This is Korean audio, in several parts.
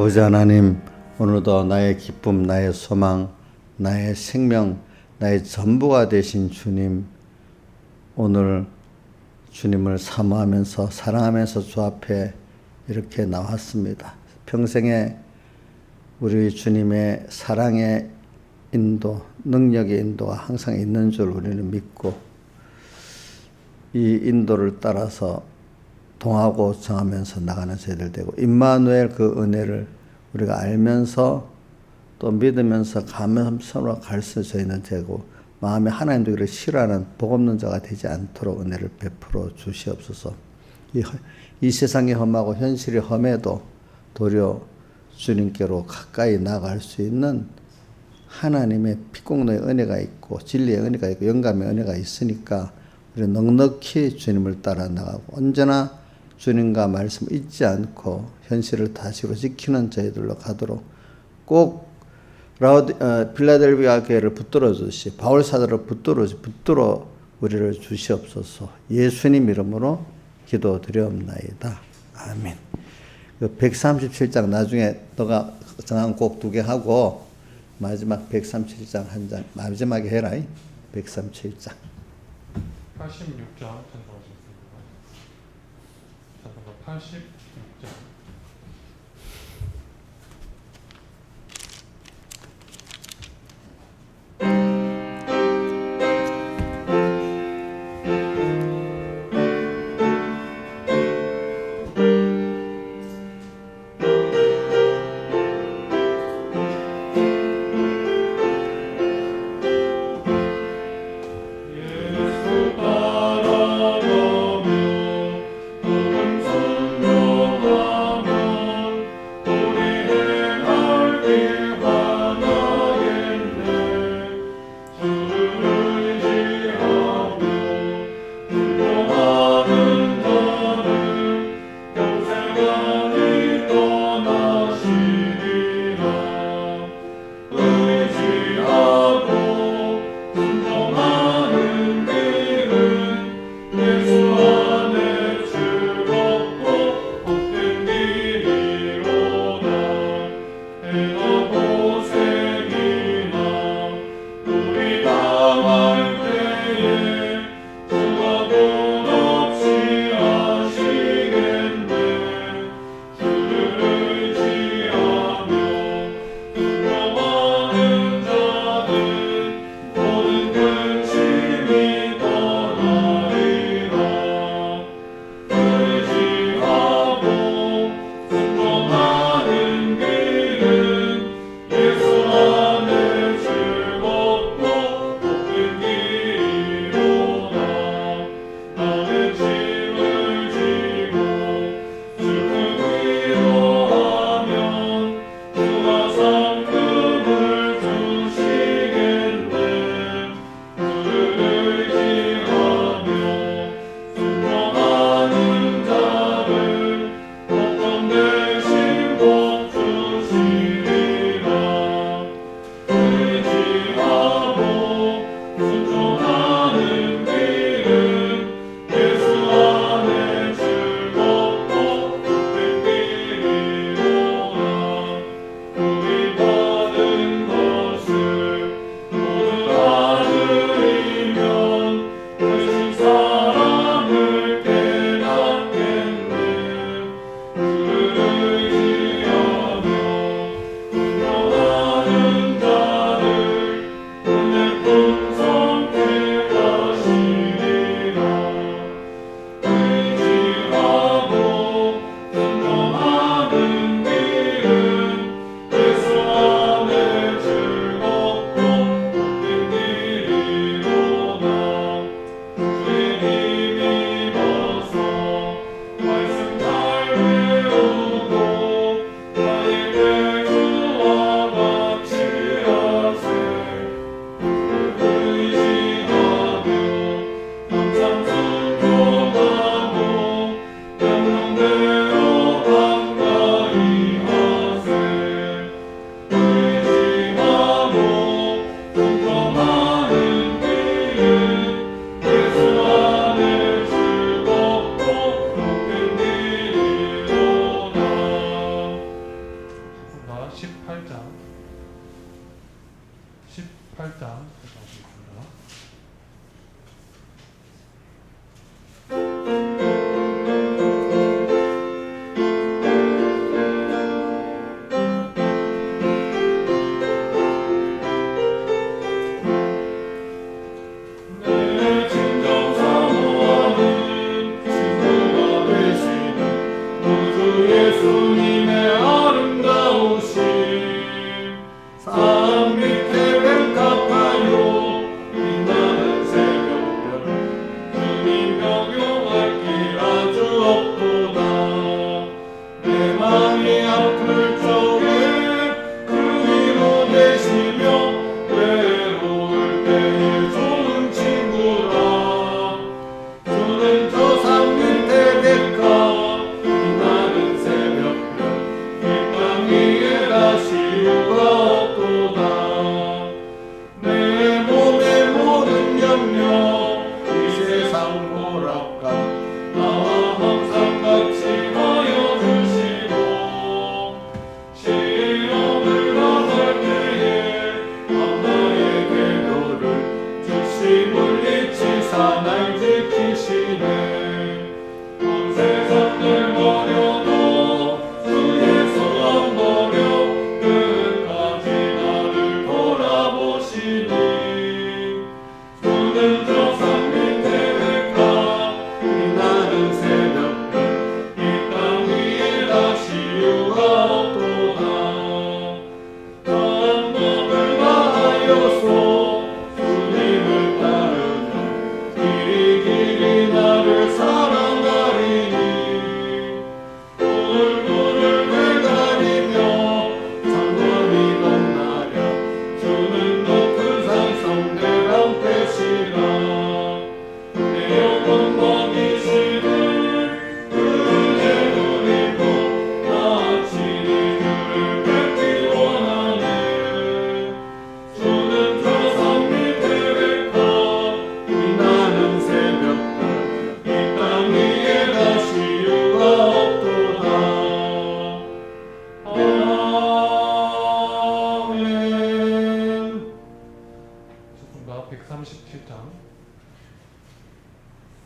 아버지 하나님, 오늘도 나의 기쁨, 나의 소망, 나의 생명, 나의 전부가 되신 주님, 오늘 주님을 사모하면서 사랑하면서 주 앞에 이렇게 나왔습니다. 평생에 우리 주님의 사랑의 인도, 능력의 인도가 항상 있는 줄 우리는 믿고 이 인도를 따라서 동하고 정하면서 나가는 저희들 되고, 임마누엘 그 은혜를 우리가 알면서 또 믿으면서 감사로 갈 수 저희는 되고, 마음에 하나님 되기를 싫어하는 복 없는 자가 되지 않도록 은혜를 베풀어 주시옵소서. 이 세상이 험하고 현실이 험해도 도리어 주님께로 가까이 나갈 수 있는 하나님의 피공로의 은혜가 있고 진리의 은혜가 있고 영감의 은혜가 있으니까 우리 넉넉히 주님을 따라 나가고 언제나 주님과 말씀을 잊지 않고 현실을 다시로 지키는 저희들로 가도록 꼭 필라델비아 교회를 붙들어 주시, 바울 사도를 붙들어 우리를 주시옵소서. 예수님 이름으로 기도드리옵나이다. 아멘. 137장 나중에 너가 정한 곡 2개 하고 마지막 137장 한 장 마지막에 해라. 137장 86장 전송하셨습니다. 전송가 86장. 따라가며 복음 순종하며 지키사 날 지키시네 온 세상 늘 버려도 주의 손 버려 끝까지 나를 돌아보시니 주는 저 산 밑에 백화 빛나는 새벽별 이 땅 위에 다시 유하옵도다 한 몸을 다하여서 주님을 따르며 길이 길이 나를 사랑하리니 얼굴을 되가리며 창검이 넘나려 주는 높은 산성 내 방패시라 내 영혼 먹이시는 은혜 누리고 나 친히 주를 뵙기 원하네 주는 저 산 밑에 백화 빛나는 새벽별 이 땅 위에 다시 유하옵도다 아멘 좋습니다. 137장.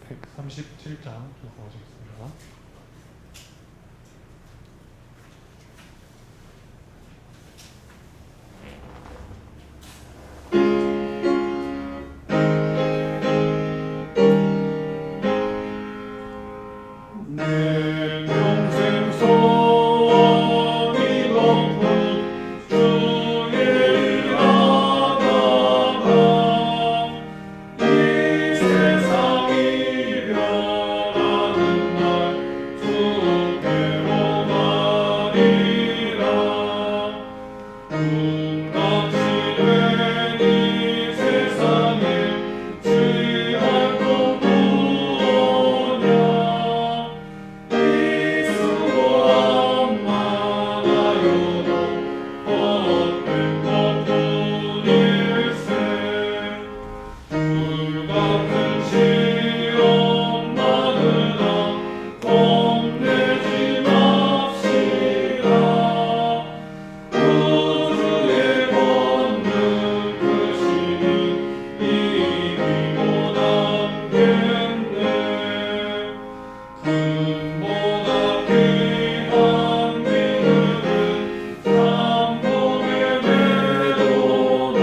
137장 교수하시겠습니다. 내 평생 소원이 높은 주의 일하다가 이 세상 이별하는 날 주께로 가리라 꿈같이 된 이 세상에 취할 것 무엇냐 이 수고함 많아요도 헛된 것뿐일세 불같은 시험 마누라 겁내지 맙시다 우주의 권능 크시니 이기 못하겠네 금보다 귀한 비늘은 삼복의 매도다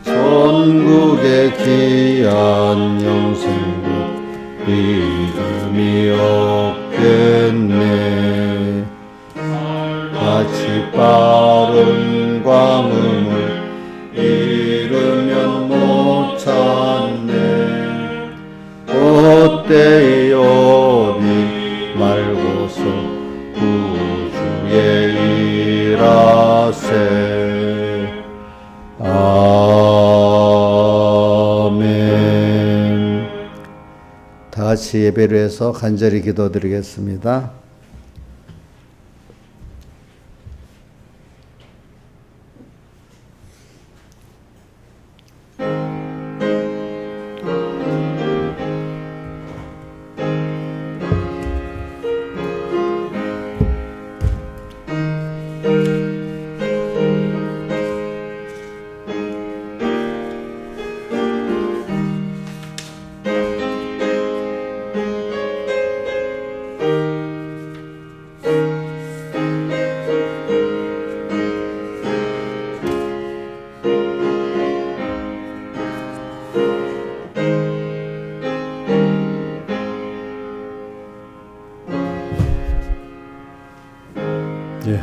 천국의 귀한 영생도 이름이 없겠네 같이 빠른 광음을 잃으면 못 찾네 그때의 오비 말고서 구주의 일하세 아멘. 다 같이 예배를 해서 간절히 기도드리겠습니다.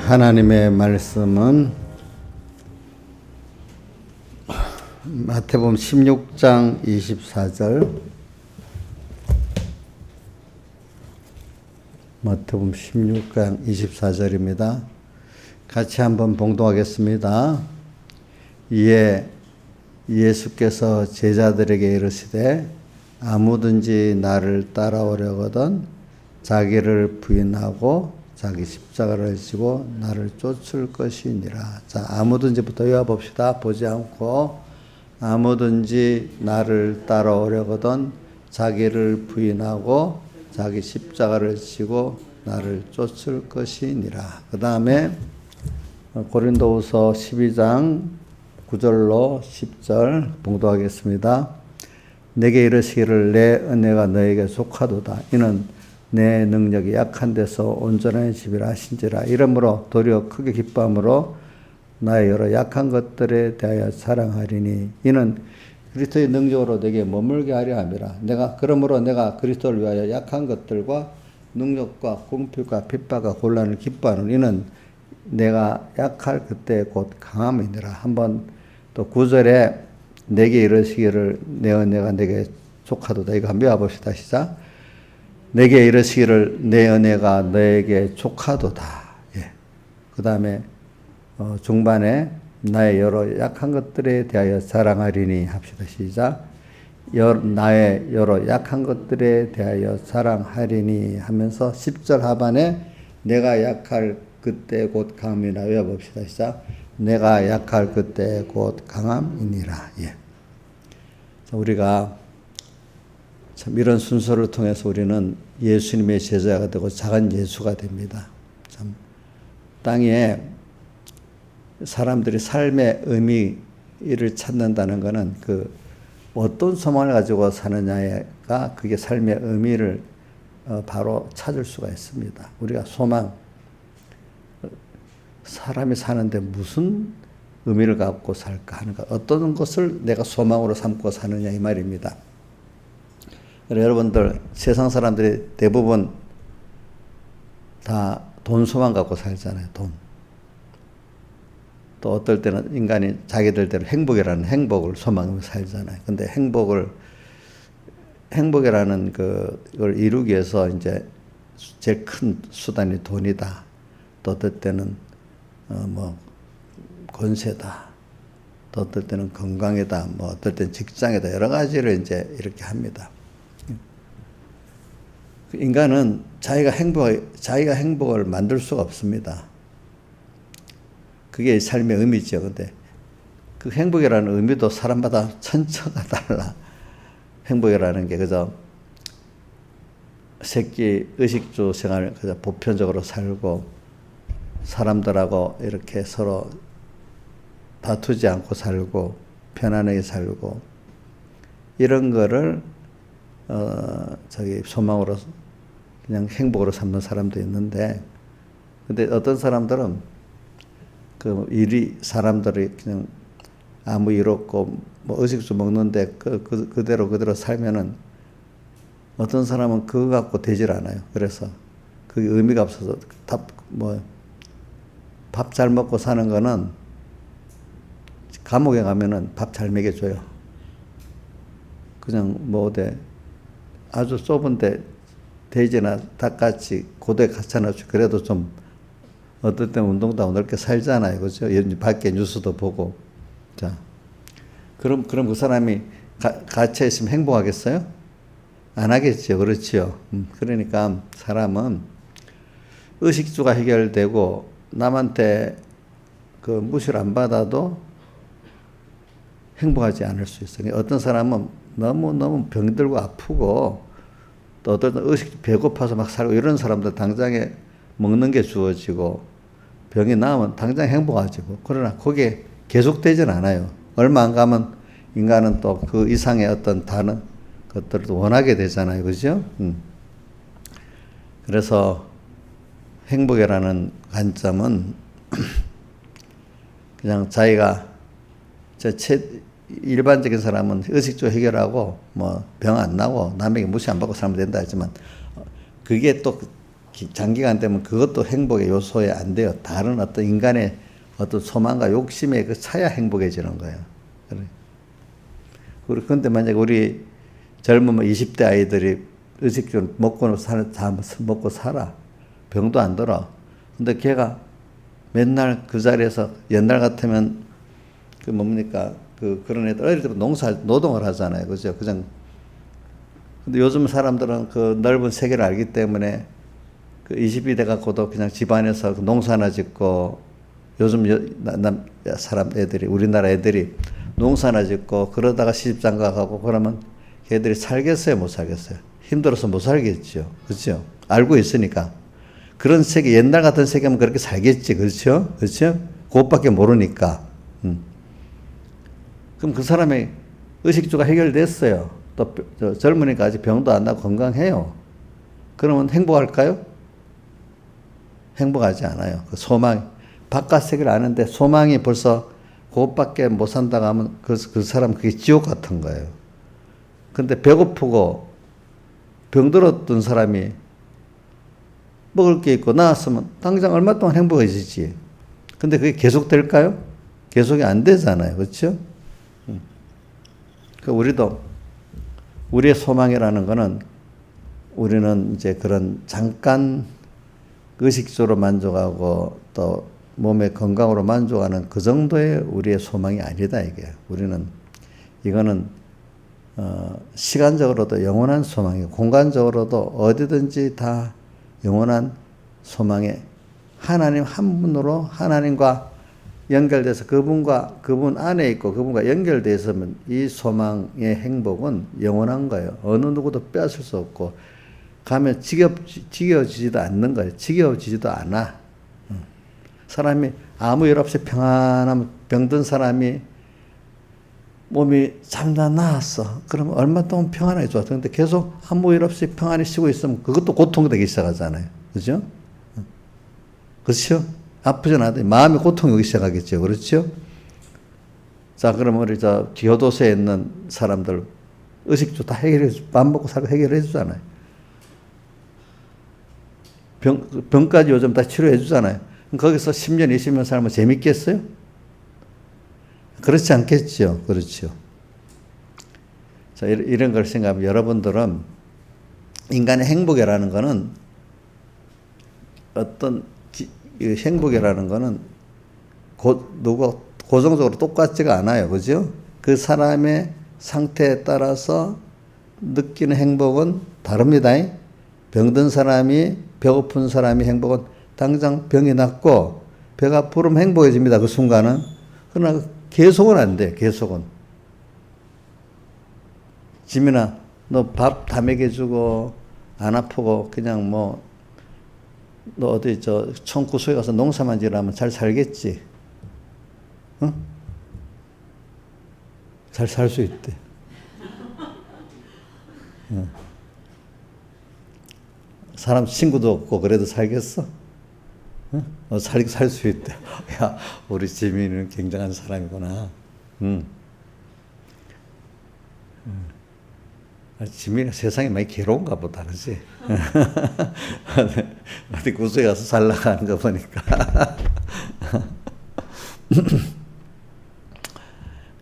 하나님의 말씀은 마태복음 16장 24절 마태복음 16장 24절입니다. 같이 한번 봉독하겠습니다. 이에 예수께서 제자들에게 이르시되 아무든지 나를 따라오려거든 자기를 부인하고 자기 십자가를 지고 나를 쫓을 것이니라. 자, 아무든지부터 외워봅시다. 보지 않고 아무든지 나를 따라오려거든 자기를 부인하고 자기 십자가를 지고 나를 쫓을 것이니라. 그 다음에 고린도후서 12장 9절로 10절 봉독하겠습니다. 내게 이르시기를 내 은혜가 너에게 속하도다. 이는 내 능력이 약한 데서 온전한 집이라 하신지라. 이러므로 도리어 크게 기뻐함으로 나의 여러 약한 것들에 대하여 사랑하리니 이는 그리스도의 능력으로 내게 머물게 하려 함이라. 그러므로 내가 그리스도를 위하여 약한 것들과 능력과 궁핍과 핍박과 곤란을 기뻐하는 이는 내가 약할 그때 곧 강함이니라. 한번 또 9절에 내게 이르시기를 내 은혜가 내게 속하도다. 이거 한번 외워봅시다. 시작. 내게 이르시기를 내 은혜가 너에게 속하도다. 예. 그 다음에 중반에 나의 여러 약한 것들에 대하여 사랑하리니 합시다. 시작. 나의 여러 약한 것들에 대하여 사랑하리니 하면서 10절 하반에 내가 약할 그때 곧 강함이라 외워봅시다. 시작. 내가 약할 그때 곧 강함이니라. 예. 우리가 참 이런 순서를 통해서 우리는 예수님의 제자가 되고 작은 예수가 됩니다. 참 땅에 사람들이 삶의 의미를 찾는다는 것은 그 어떤 소망을 가지고 사느냐가 그게 삶의 의미를 바로 찾을 수가 있습니다. 우리가 소망, 사람이 사는데 무슨 의미를 갖고 살까 하는 것, 어떤 것을 내가 소망으로 삼고 사느냐 이 말입니다. 여러분들 세상 사람들이 대부분 다 돈 소망 갖고 살잖아요. 돈. 또 어떨 때는 인간이 자기들대로 행복이라는 행복을 소망하며 살잖아요. 근데 행복이라는 그걸 이루기 위해서 이제 제일 큰 수단이 돈이다. 또 어떨 때는 뭐 권세다. 또 어떨 때는 건강이다. 뭐 어떨 때는 직장이다. 여러 가지를 이제 이렇게 합니다. 인간은 자기가 행복을 만들 수가 없습니다. 그게 삶의 의미죠. 근데 그 행복이라는 의미도 사람마다 천차가 달라. 행복이라는 게 그저 새끼 의식주 생활을 그저 보편적으로 살고 사람들하고 이렇게 서로 다투지 않고 살고 편안하게 살고 이런 거를 소망으로 그냥 행복으로 삼는 사람도 있는데, 근데 어떤 사람들은 사람들이 그냥 아무 일 없고 뭐 의식주 먹는데 그대로 살면은 어떤 사람은 그거 갖고 되질 않아요. 그래서 그게 의미가 없어서 밥 잘 먹고 사는 거는 감옥에 가면은 밥 잘 먹여줘요. 그냥 아주 좁은데 돼지나 닭같이 고도에 갖춰놓죠. 그래도 좀 어떨 때는 운동도 하고 넓게 살잖아요. 그죠? 밖에 뉴스도 보고. 자, 그럼 그 사람이 갇혀 있으면 행복하겠어요? 안 하겠죠. 그렇지요. 그러니까 사람은 의식주가 해결되고 남한테 무시를 안 받아도 행복하지 않을 수 있어요. 어떤 사람은 너무 병들고 아프고 또 어떤 의식 배고파서 막 살고 이런 사람들 당장에 먹는 게 주어지고 병이 나으면 당장 행복하지. 그러나 그게 계속되진 않아요. 얼마 안 가면 인간은 또 그 이상의 어떤 다른 것들도 원하게 되잖아요. 그죠? 그래서 행복이라는 관점은 그냥 자기가 일반적인 사람은 의식주 해결하고 뭐 병 안 나고 남에게 무시 안 받고 살면 된다 했지만 그게 또 장기간 되면 그것도 행복의 요소에 안 돼요. 다른 어떤 인간의 어떤 소망과 욕심에 차야 행복해지는 거예요. 그런데 만약에 우리 젊은 20대 아이들이 의식주를 먹고 살아. 병도 안 들어. 근데 걔가 맨날 그 자리에서 옛날 같으면 그런 애들 어릴 때부터 노동을 하잖아요. 그죠? 근데 요즘 사람들은 그 넓은 세계를 알기 때문에 20이 돼갖고도 그냥 집안에서 농사나 짓고 요즘 우리나라 애들이 농사나 짓고 그러다가 시집장가 가고 그러면 걔들이 살겠어요? 못 살겠어요? 힘들어서 못 살겠죠. 그렇죠? 알고 있으니까. 그런 세계, 옛날 같은 세계면 그렇게 살겠지. 그렇죠? 그렇죠? 그것밖에 모르니까. 그럼 그 사람의 의식주가 해결됐어요. 또 젊으니까 아직 병도 안 나고 건강해요. 그러면 행복할까요? 행복하지 않아요. 그 소망, 바깥 세계를 아는데 소망이 벌써 그것밖에 못 산다고 하면 그 사람 그게 지옥 같은 거예요. 근데 배고프고 병들었던 사람이 먹을 게 있고 나왔으면 당장 얼마 동안 행복해지지. 근데 그게 계속 될까요? 계속이 안 되잖아요. 그렇죠? 그 우리도 우리의 소망이라는 거는 우리는 이제 그런 잠깐 의식적으로 만족하고 또 몸의 건강으로 만족하는 그 정도의 우리의 소망이 아니다 이게. 우리는 이거는 시간적으로도 영원한 소망이고 공간적으로도 어디든지 다 영원한 소망에 하나님 한 분으로 하나님과 연결돼서 그분 안에 있고 그분과 연결되어 있으면 이 소망의 행복은 영원한 거예요. 어느 누구도 빼앗을 수 없고 가면 지겨워지지도 않는 거예요. 지겨워지지도 않아. 사람이 아무 일 없이 평안하면 병든 사람이 몸이 잠깐 나았어. 그러면 얼마 동안 평안해져. 그런데 계속 아무 일 없이 평안히 쉬고 있으면 그것도 고통되기 시작하잖아요. 그죠? 그렇죠? 아프지 않아도 마음이 고통이 오기 시작하겠죠. 그렇죠? 자, 그러면 우리 교도소에 있는 사람들 의식주 다 밥 먹고 살고 해결해 주잖아요. 병까지 요즘 다 치료해 주잖아요. 거기서 10년, 20년 살면 재밌겠어요? 그렇지 않겠죠. 그렇죠. 자, 이런 걸 생각하면 여러분들은 인간의 행복이라는 거는 어떤 행복이라는 거는 고정적으로 똑같지가 않아요. 그죠? 그 사람의 상태에 따라서 느끼는 행복은 다릅니다. 병든 사람이, 배고픈 사람이 행복은 당장 병이 낫고 배가 부르면 행복해집니다. 그 순간은. 그러나 계속은 안 돼. 계속은. 지민아, 너 밥 다 먹여주고 안 아프고 그냥 너 어디 청구소에 가서 농사만 지으면 잘 살겠지? 응? 잘 살 수 있대. 응. 사람 친구도 없고 그래도 살겠어? 응? 살 수 있대. 야, 우리 지민이는 굉장한 사람이구나. 응. 지민이가 세상에 많이 괴로운가 보다, 그렇지? 어디 구석에 가서 살라고 하는 거 보니까.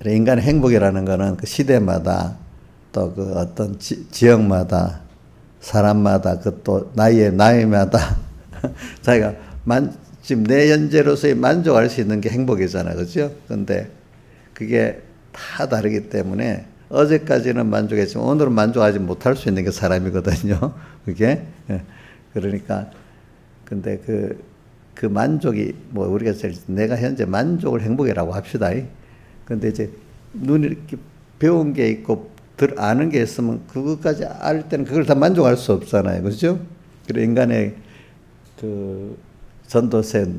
인간의 행복이라는 거는 그 시대마다 또 그 어떤 지역마다 사람마다 그 또 나이마다 자기가 지금 내 현재로서의 만족할 수 있는 게 행복이잖아, 그렇죠? 근데 그게 다 다르기 때문에 어제까지는 만족했지만 오늘은 만족하지 못할 수 있는 게 사람이거든요. 그게 그러니까 근데 그 만족이 우리가 내가 현재 만족을 행복이라고 합시다. 근데 이제 눈이 이렇게 배운 게 있고 아는 게 있으면 그것까지 알 때는 그걸 다 만족할 수 없잖아요. 그렇죠? 그리고 인간의 그 전도세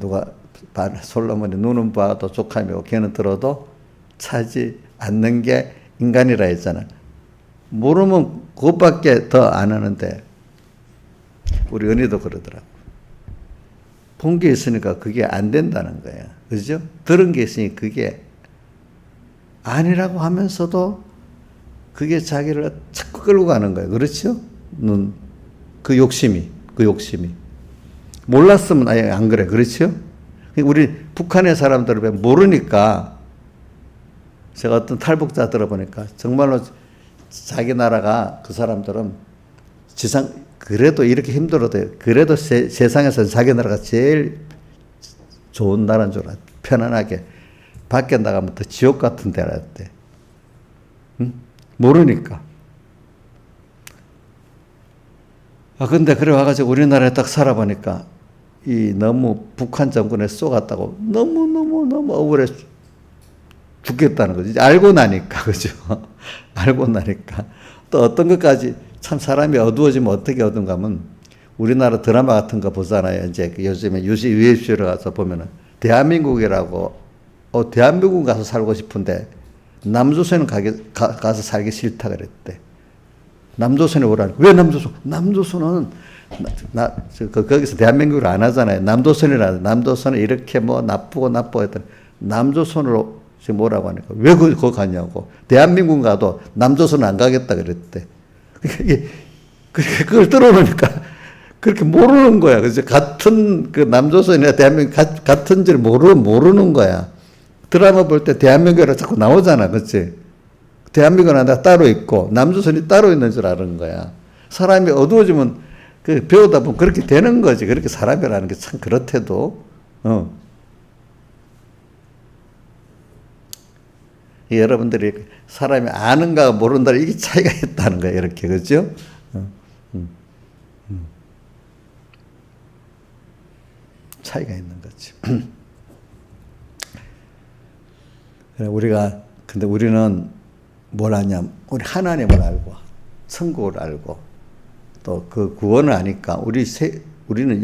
솔로몬이 눈은 봐도 족하며 귀는 들어도 차지 않는 게 인간이라 했잖아. 모르면 그것밖에 더 안 하는데 우리 은희도 그러더라고. 본 게 있으니까 그게 안 된다는 거야. 그죠? 들은 게 있으니 그게 아니라고 하면서도 그게 자기를 자꾸 끌고 가는 거예요. 그렇죠? 그 욕심이. 몰랐으면 아예 안 그래. 그렇죠? 우리 북한의 사람들을 보면 모르니까 제가 어떤 탈북자 들어보니까 정말로 자기 나라가 그 사람들은 그래도 이렇게 힘들어도 그래도 세상에서 자기 나라가 제일 좋은 나라인 줄 알아. 편안하게. 밖에 나가면 또 지옥 같은 데라대. 응? 모르니까. 근데 그래 와가지고 우리나라에 딱 살아보니까 너무 북한 정권에 쏘갔다고 너무 억울해 죽겠다는 거지. 알고 나니까, 그죠? 알고 나니까. 또 어떤 것까지 참 사람이 어두워지면 어떻게 어두운가 하면 우리나라 드라마 같은 거 보잖아요. 이제 요즘에 USC를 가서 보면은 대한민국이라고 대한민국 가서 살고 싶은데 남조선은 가서 살기 싫다 그랬대. 남조선에 오라. 왜 남조선? 남조선은 거기서 대한민국을 안 하잖아요. 남조선은 이렇게 뭐 나쁘고 했더니 남조선으로 지금 오라고 하니까 왜 거기 가냐고. 대한민국 가도 남조선 안 가겠다 그랬대. 그걸 들어놓으니까 그렇게 모르는 거야. 그래서 같은 그 남조선이나 대한민국 같은 줄 모르는 거야. 드라마 볼 때 대한민국이라 자꾸 나오잖아. 그치? 대한민국은 하나 따로 있고 남조선이 따로 있는 줄 아는 거야. 사람이 어두워지면 그 배우다 보면 그렇게 되는 거지. 그렇게 사람이라는 게 참 그렇대도. 여러분들이 사람이 아는가 모른다 이게 차이가 있다는 거야. 이렇게 그죠? 차이가 있는 거지. 근데 우리는 뭘 아냐? 우리 하나님을 알고, 천국을 알고, 또 그 구원을 아니까 우리는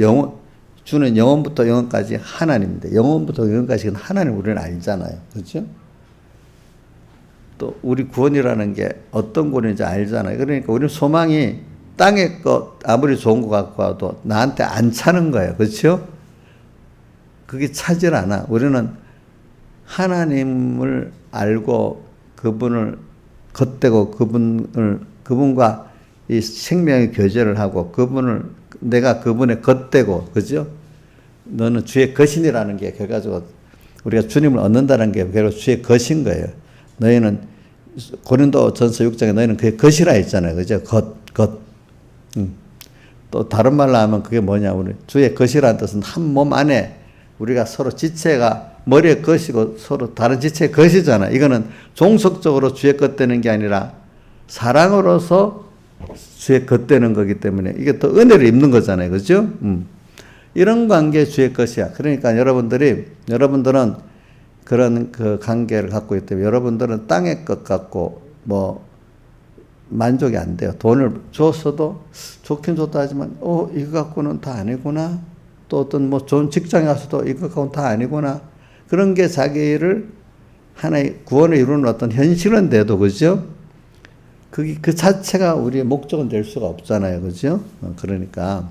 주는 영원부터 영원까지 하나님인데, 영원부터 영원까지 하나님 우리는 알잖아요. 그렇죠? 또 우리 구원이라는 게 어떤 구원인지 알잖아요. 그러니까 우리는 소망이 땅의 것 아무리 좋은 것 같고 와도 나한테 안 차는 거예요. 그렇죠? 그게 차질 않아. 우리는 하나님을 알고 그분을 겉대고 그분과 이 생명의 교제를 하고 내가 그분의 겉대고, 그죠? 너는 주의 것이니라는 게 결과적으로 우리가 주님을 얻는다는 게 결국 주의 것인 거예요. 너희는 고린도전서 6장에 너희는 그의 것이라 했잖아요. 그죠? 것. 또 다른 말로 하면 그게 뭐냐? 우리 주의 것이라는 뜻은 한 몸 안에 우리가 서로 지체가 머리의 것이고 서로 다른 지체의 것이잖아. 이거는 종속적으로 주의 것 되는 게 아니라 사랑으로서 주의 것 되는 거기 때문에 이게 더 은혜를 입는 거잖아요. 그죠? 이런 관계 주의 것이야. 그러니까 여러분들은 그런 그 관계를 갖고 있기 때문에 여러분들은 땅의 것 갖고 뭐 만족이 안 돼요. 돈을 줬어도 좋긴 좋다 하지만 이거 갖고는 다 아니구나. 또 어떤 뭐 좋은 직장에 가서도 이거 갖고는 다 아니구나. 그런 게 자기를 하나의 구원을 이루는 어떤 현실은 돼도, 그죠? 그 자체가 우리의 목적은 될 수가 없잖아요. 그죠? 그러니까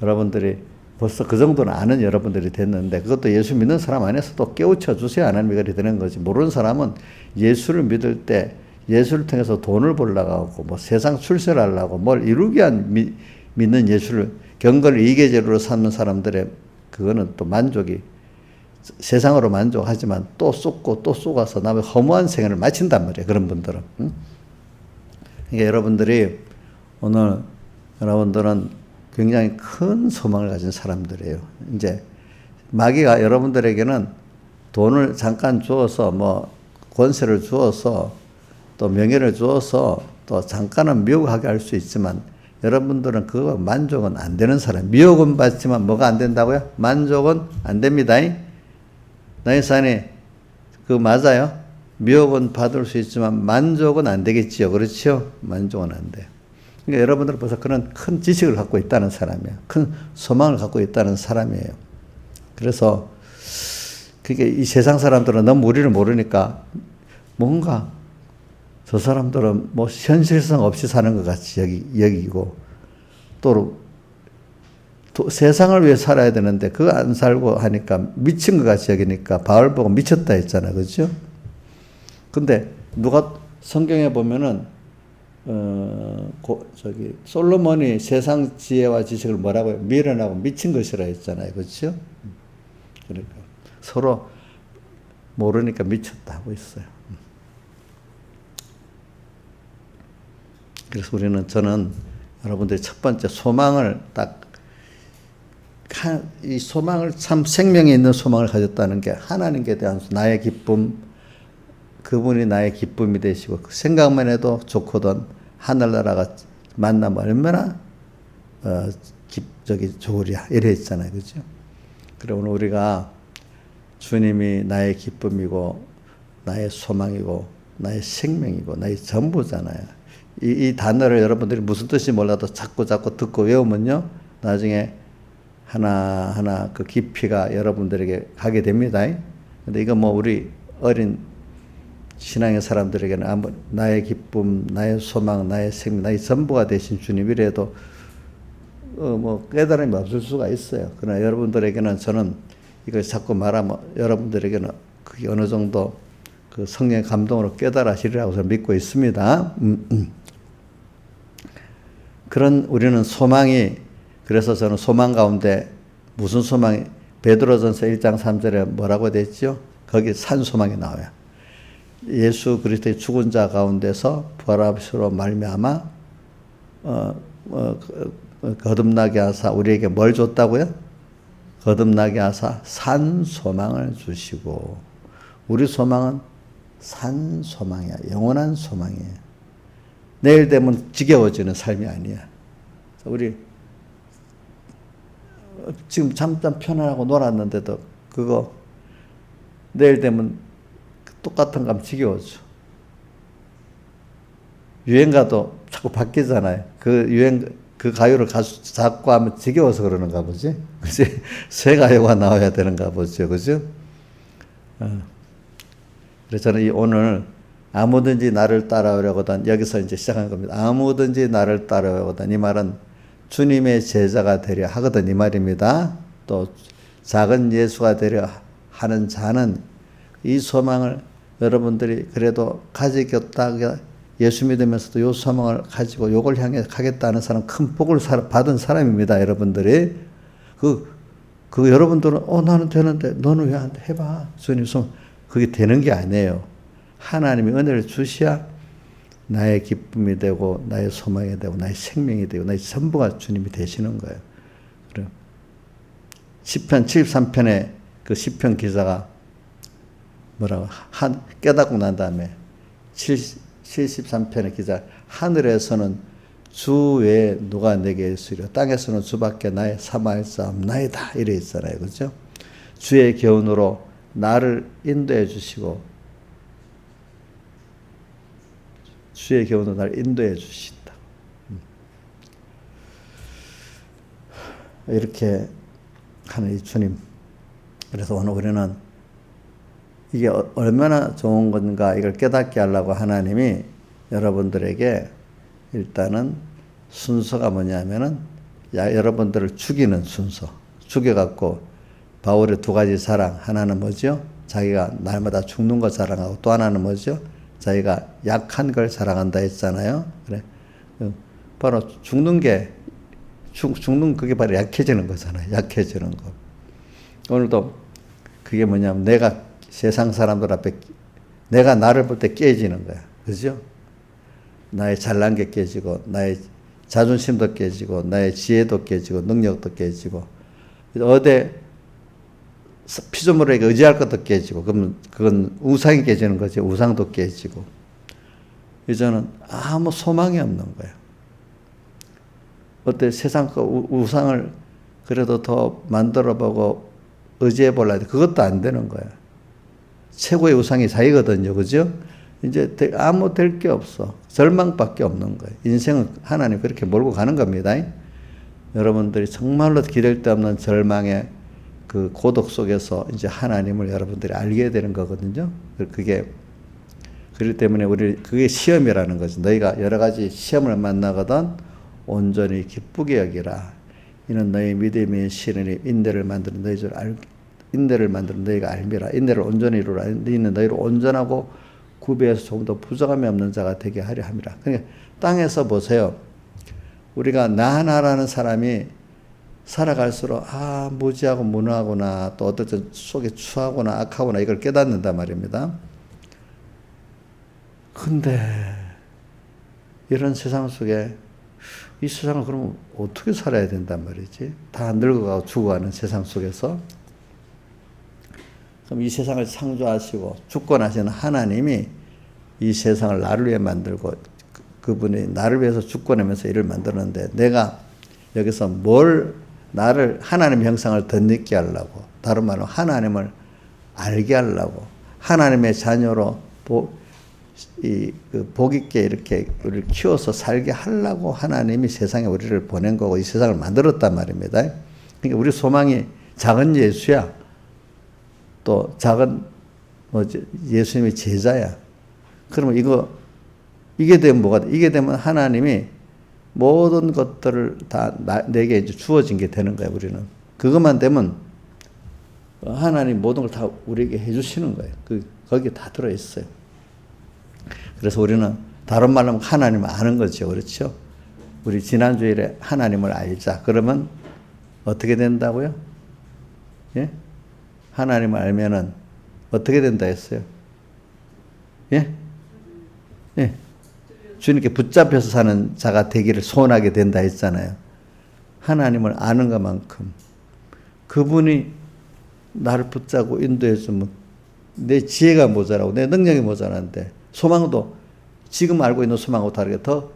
여러분들이 벌써 그 정도는 아는 여러분들이 됐는데 그것도 예수 믿는 사람 안에서도 깨우쳐 주세요. 하나님이 그렇게 되는 거지. 모르는 사람은 예수를 믿을 때 예수를 통해서 돈을 벌려고 하고 뭐 세상 출세를 하려고 뭘 이루기 위한 믿는 예수를 경건을 이계제로 삼는 사람들의 그거는 또 만족이 세상으로 만족하지만 또 쏟고 또 쏟아서 남의 허무한 생애를 마친단 말이에요. 그런 분들은. 그러니까 여러분들은 굉장히 큰 소망을 가진 사람들이에요. 이제 마귀가 여러분들에게는 돈을 잠깐 주어서 뭐 권세를 주어서 또 명예를 주어서 또 잠깐은 미혹하게 할 수 있지만 여러분들은 그거 만족은 안 되는 사람. 미혹은 받지만 뭐가 안 된다고요? 만족은 안 됩니다. 나이사님, 그거 맞아요? 미혹은 받을 수 있지만 만족은 안 되겠지요. 그렇죠? 만족은 안 돼요. 그러니까 여러분들은 벌써 그런 큰 지식을 갖고 있다는 사람이에요. 큰 소망을 갖고 있다는 사람이에요. 그래서 그게 이 세상 사람들은 너무 우리를 모르니까 뭔가 저 사람들은 뭐 현실성 없이 사는 것 같이 여기고 또 세상을 위해 살아야 되는데 그거 안 살고 하니까 미친 것 같이 여기니까 바울 보고 미쳤다 했잖아. 그렇죠? 근데 누가 성경에 보면은 솔로몬이 세상 지혜와 지식을 뭐라고 해요? 미련하고 미친 것이라 했잖아요. 그렇죠? 그러니까 서로 모르니까 미쳤다 하고 있어요. 그래서 저는 여러분들이 첫 번째 소망을 이 소망을 참 생명이 있는 소망을 가졌다는 게 하나님께 대한 나의 기쁨, 그분이 나의 기쁨이 되시고 그 생각만 해도 좋거든 하늘나라가 만나면 얼마나 좋으랴 이래 있잖아요. 그죠? 그리고 오늘 우리가 주님이 나의 기쁨이고 나의 소망이고 나의 생명이고 나의 전부잖아요. 이 단어를 여러분들이 무슨 뜻인지 몰라도 자꾸 듣고 외우면요. 나중에 하나하나 그 깊이가 여러분들에게 가게 됩니다. 근데 이거 뭐 우리 어린 신앙의 사람들에게는 나의 기쁨, 나의 소망, 나의 생명, 나의 전부가 되신 주님이라도 뭐 깨달음이 없을 수가 있어요. 그러나 여러분들에게는 저는 이걸 자꾸 말하면 여러분들에게는 그게 어느 정도 그 성령의 감동으로 깨달으시리라고 저는 믿고 있습니다. 그런 우리는 소망이, 그래서 저는 소망 가운데 무슨 소망이, 베드로전서 1장 3절에 뭐라고 됐죠? 거기 산 소망이 나와요. 예수 그리스도의 죽은 자 가운데서 부활하심으로 말미암아 거듭나게 하사 우리에게 뭘 줬다고요? 거듭나게 하사 산 소망을 주시고, 우리 소망은 산 소망이야. 영원한 소망이에요. 내일 되면 지겨워지는 삶이 아니야. 우리 지금 잠깐 편안하고 놀았는데도 그거 내일 되면 똑같은 거 하면 지겨워져. 유행가도 자꾸 바뀌잖아요. 그 유행, 그 가요를 자꾸 하면 지겨워서 그러는가 보지? 그지? 새 가요가 나와야 되는가 보죠. 그죠? 그래서 저는 오늘 아무든지 나를 따라오려거든, 여기서 이제 시작한 겁니다. 아무든지 나를 따라오려거든. 이 말은 주님의 제자가 되려 하거든, 이 말입니다. 또 작은 예수가 되려 하는 자는 이 소망을 여러분들이 그래도 가지겠다, 예수 믿으면서도 이 소망을 가지고 요걸 향해 가겠다는 사람, 큰 복을 받은 사람입니다, 여러분들이. 그 여러분들은 나는 되는데 너는 왜 안 돼? 해봐. 주님 소망. 그게 되는 게 아니에요. 하나님이 은혜를 주셔야 나의 기쁨이 되고 나의 소망이 되고 나의 생명이 되고 나의 전부가 주님이 되시는 거예요. 그래. 시편 73편에 그 시편 기자가 뭐라고 깨닫고 난 다음에 73편의 기자, 하늘에서는 주 외에 누가 내게 있으리요, 땅에서는 주밖에 나의 사마할 자 없나이다, 이래 있잖아요. 그죠? 주의 교훈으로 나를 인도해 주시고, 주의 교훈으로 나를 인도해 주신다. 이렇게 하는 이 주님. 그래서 오늘 우리는 이게 얼마나 좋은 건가 이걸 깨닫게 하려고 하나님이 여러분들에게 일단은 순서가 뭐냐면은 여러분들을 죽이는 순서. 죽여갖고 바울의 두 가지 자랑. 하나는 뭐죠? 자기가 날마다 죽는 거 자랑하고, 또 하나는 뭐죠? 자기가 약한 걸 자랑한다 했잖아요. 그래. 바로 죽는 그게 바로 약해지는 거잖아요. 약해지는 거. 오늘도 그게 뭐냐면 내가 세상 사람들 앞에 내가 나를 볼 때 깨지는 거야. 그죠? 나의 잘난 게 깨지고, 나의 자존심도 깨지고, 나의 지혜도 깨지고, 능력도 깨지고, 어디 피조물에게 의지할 것도 깨지고, 그러면 그건 우상이 깨지는 거지. 우상도 깨지고. 이제는 아무 소망이 없는 거야. 어때 세상 거 우상을 그래도 더 만들어보고 의지해 볼라. 그것도 안 되는 거야. 최고의 우상이 자기거든요. 그죠? 이제 아무 될 게 없어. 절망밖에 없는 거예요. 인생은 하나님 그렇게 몰고 가는 겁니다. 여러분들이 정말로 기댈 데 없는 절망의 그 고독 속에서 이제 하나님을 여러분들이 알게 되는 거거든요. 그렇기 때문에 그게 시험이라는 거죠. 너희가 여러 가지 시험을 만나거든 온전히 기쁘게 여기라. 이는 너희 믿음의 신이 인내를 만드는 너희가 알미라. 인내를 온전히 이루라. 이는 너희를 온전하고 구비해서 조금 더 부족함이 없는 자가 되게 하려 함이라. 그러니까 땅에서 보세요. 우리가 나 하나라는 사람이 살아갈수록 무지하고 무능하구나, 또 어떨 때 속에 추하구나, 악하구나, 이걸 깨닫는단 말입니다. 근데 이런 세상 속에 이 세상을 그러면 어떻게 살아야 된단 말이지? 다 늙어가고 죽어가는 세상 속에서. 그럼 이 세상을 창조하시고 주권하시는 하나님이 이 세상을 나를 위해 만들고, 그분이 나를 위해서 주권하면서 일을 만드는데, 내가 여기서 나를 하나님 형상을 덧입게 하려고, 다른 말로 하나님을 알게 하려고, 하나님의 자녀로 복 있게 이렇게 우리를 키워서 살게 하려고 하나님이 세상에 우리를 보낸 거고 이 세상을 만들었단 말입니다. 그러니까 우리 소망이 작은 예수야. 또 작은 예수님의 제자야. 그러면 이게 되면 뭐가 돼? 이게 되면 하나님이 모든 것들을 다 내게 이제 주어진 게 되는 거야, 우리는. 그것만 되면 하나님 모든 걸 다 우리에게 해주시는 거예요. 거기에 다 들어있어요. 그래서 우리는 다른 말로 하면 하나님을 아는 거죠. 그렇죠? 우리 지난주일에 하나님을 알자. 그러면 어떻게 된다고요? 예? 하나님을 알면은 어떻게 된다 했어요? 예? 예. 주님께 붙잡혀서 사는 자가 되기를 소원하게 된다 했잖아요. 하나님을 아는 것만큼 그분이 나를 붙잡고 인도해 주면 내 지혜가 모자라고 내 능력이 모자란데 소망도 지금 알고 있는 소망하고 다르게 더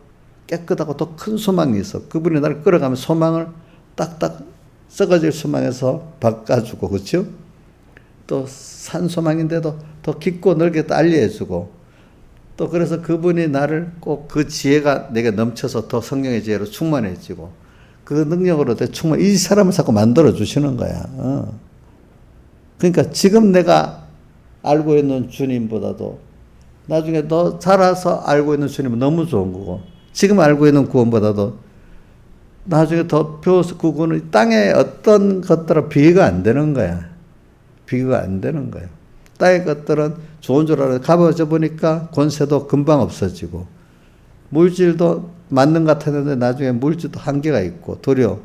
깨끗하고 더 큰 소망이 있어. 그분이 나를 끌어가면 소망을 딱딱 썩어질 소망에서 바꿔주고, 그렇죠? 또 산 소망인데도 더 깊고 넓게 또 알려주고, 또 그래서 그분이 나를 꼭 그 지혜가 내게 넘쳐서 더 성령의 지혜로 충만해지고 그 능력으로 이 사람을 자꾸 만들어 주시는 거야. 그러니까 지금 내가 알고 있는 주님보다도 나중에 더 자라서 알고 있는 주님은 너무 좋은 거고, 지금 알고 있는 구원보다도 나중에 더 배워서 그 구원은 땅의 어떤 것들과 비교가 안 되는 거야. 비교가 안 되는 거야. 땅의 것들은 좋은 줄 알아서 가봐져 보니까 권세도 금방 없어지고 물질도 맞는 것 같았는데 나중에 물질도 한계가 있고 도리어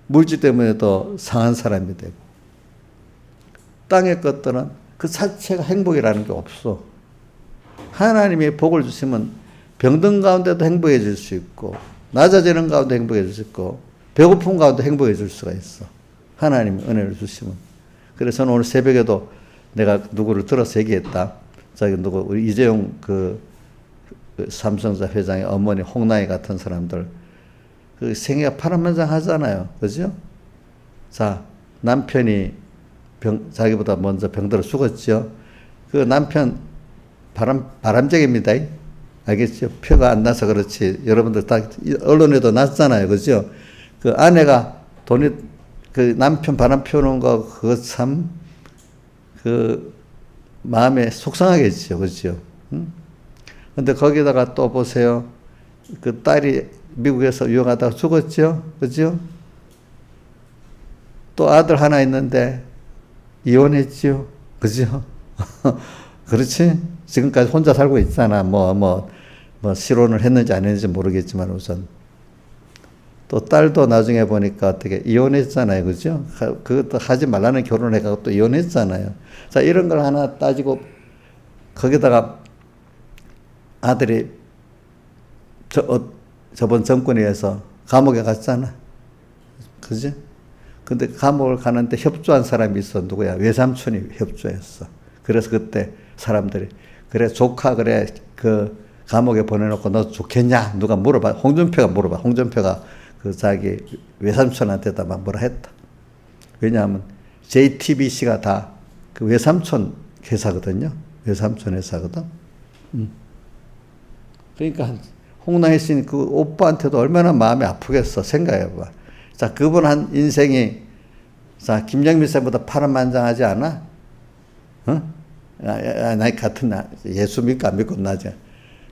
물질 때문에 더 상한 사람이 되고, 땅의 것들은 그 자체가 행복이라는 게 없어. 하나님이 복을 주시면 병든 가운데도 행복해질 수 있고 낮아지는 가운데 행복해질 수 있고 배고픈 가운데 행복해질 수가 있어. 하나님이 은혜를 주시면. 그래서 저는 오늘 새벽에도 내가 누구를 들어서 얘기했다. 우리 이재용 그 삼성자 회장의 어머니 홍나희 같은 사람들 그 생애가 파란만장하잖아요. 그죠? 자, 남편이 자기보다 먼저 병들어 죽었죠. 그 남편 바람직입니다. 알겠죠? 표가 안 나서 그렇지. 여러분들 다 언론에도 났잖아요. 그죠? 그 아내가 그 남편 바람 피우는 거 그거 참 그 마음에 속상하겠죠. 그죠? 응? 근데 거기다가 또 보세요. 그 딸이 미국에서 유학하다가 죽었죠. 그죠? 또 아들 하나 있는데 이혼했죠. 그죠? 그렇지? 지금까지 혼자 살고 있잖아. 실혼을 했는지 안 했는지 모르겠지만 우선. 또 딸도 나중에 보니까 어떻게 이혼했잖아요. 그죠? 그것도 하지 말라는 결혼을 해가지고 또 이혼했잖아요. 자, 이런 걸 하나 따지고 거기다가 아들이 저번 정권에 의해서 감옥에 갔잖아. 그지? 근데 감옥을 가는데 협조한 사람이 있어. 누구야? 외삼촌이 협조했어. 그래서 그때 사람들이 그래 조카 그래 그 감옥에 보내놓고 너 좋겠냐? 누가 물어봐. 홍준표가 물어봐. 홍준표가 그 자기 외삼촌한테다 막 뭐라 했다. 왜냐하면 JTBC가 다 그 외삼촌 회사거든요. 외삼촌 회사거든. 그러니까 홍나희 씨는 그 오빠한테도 얼마나 마음이 아프겠어. 생각해봐. 자, 그분 한 인생이 자 김영민 쌤보다 파란만장하지 않아? 나 같은 예수 믿고 안 믿고 나지.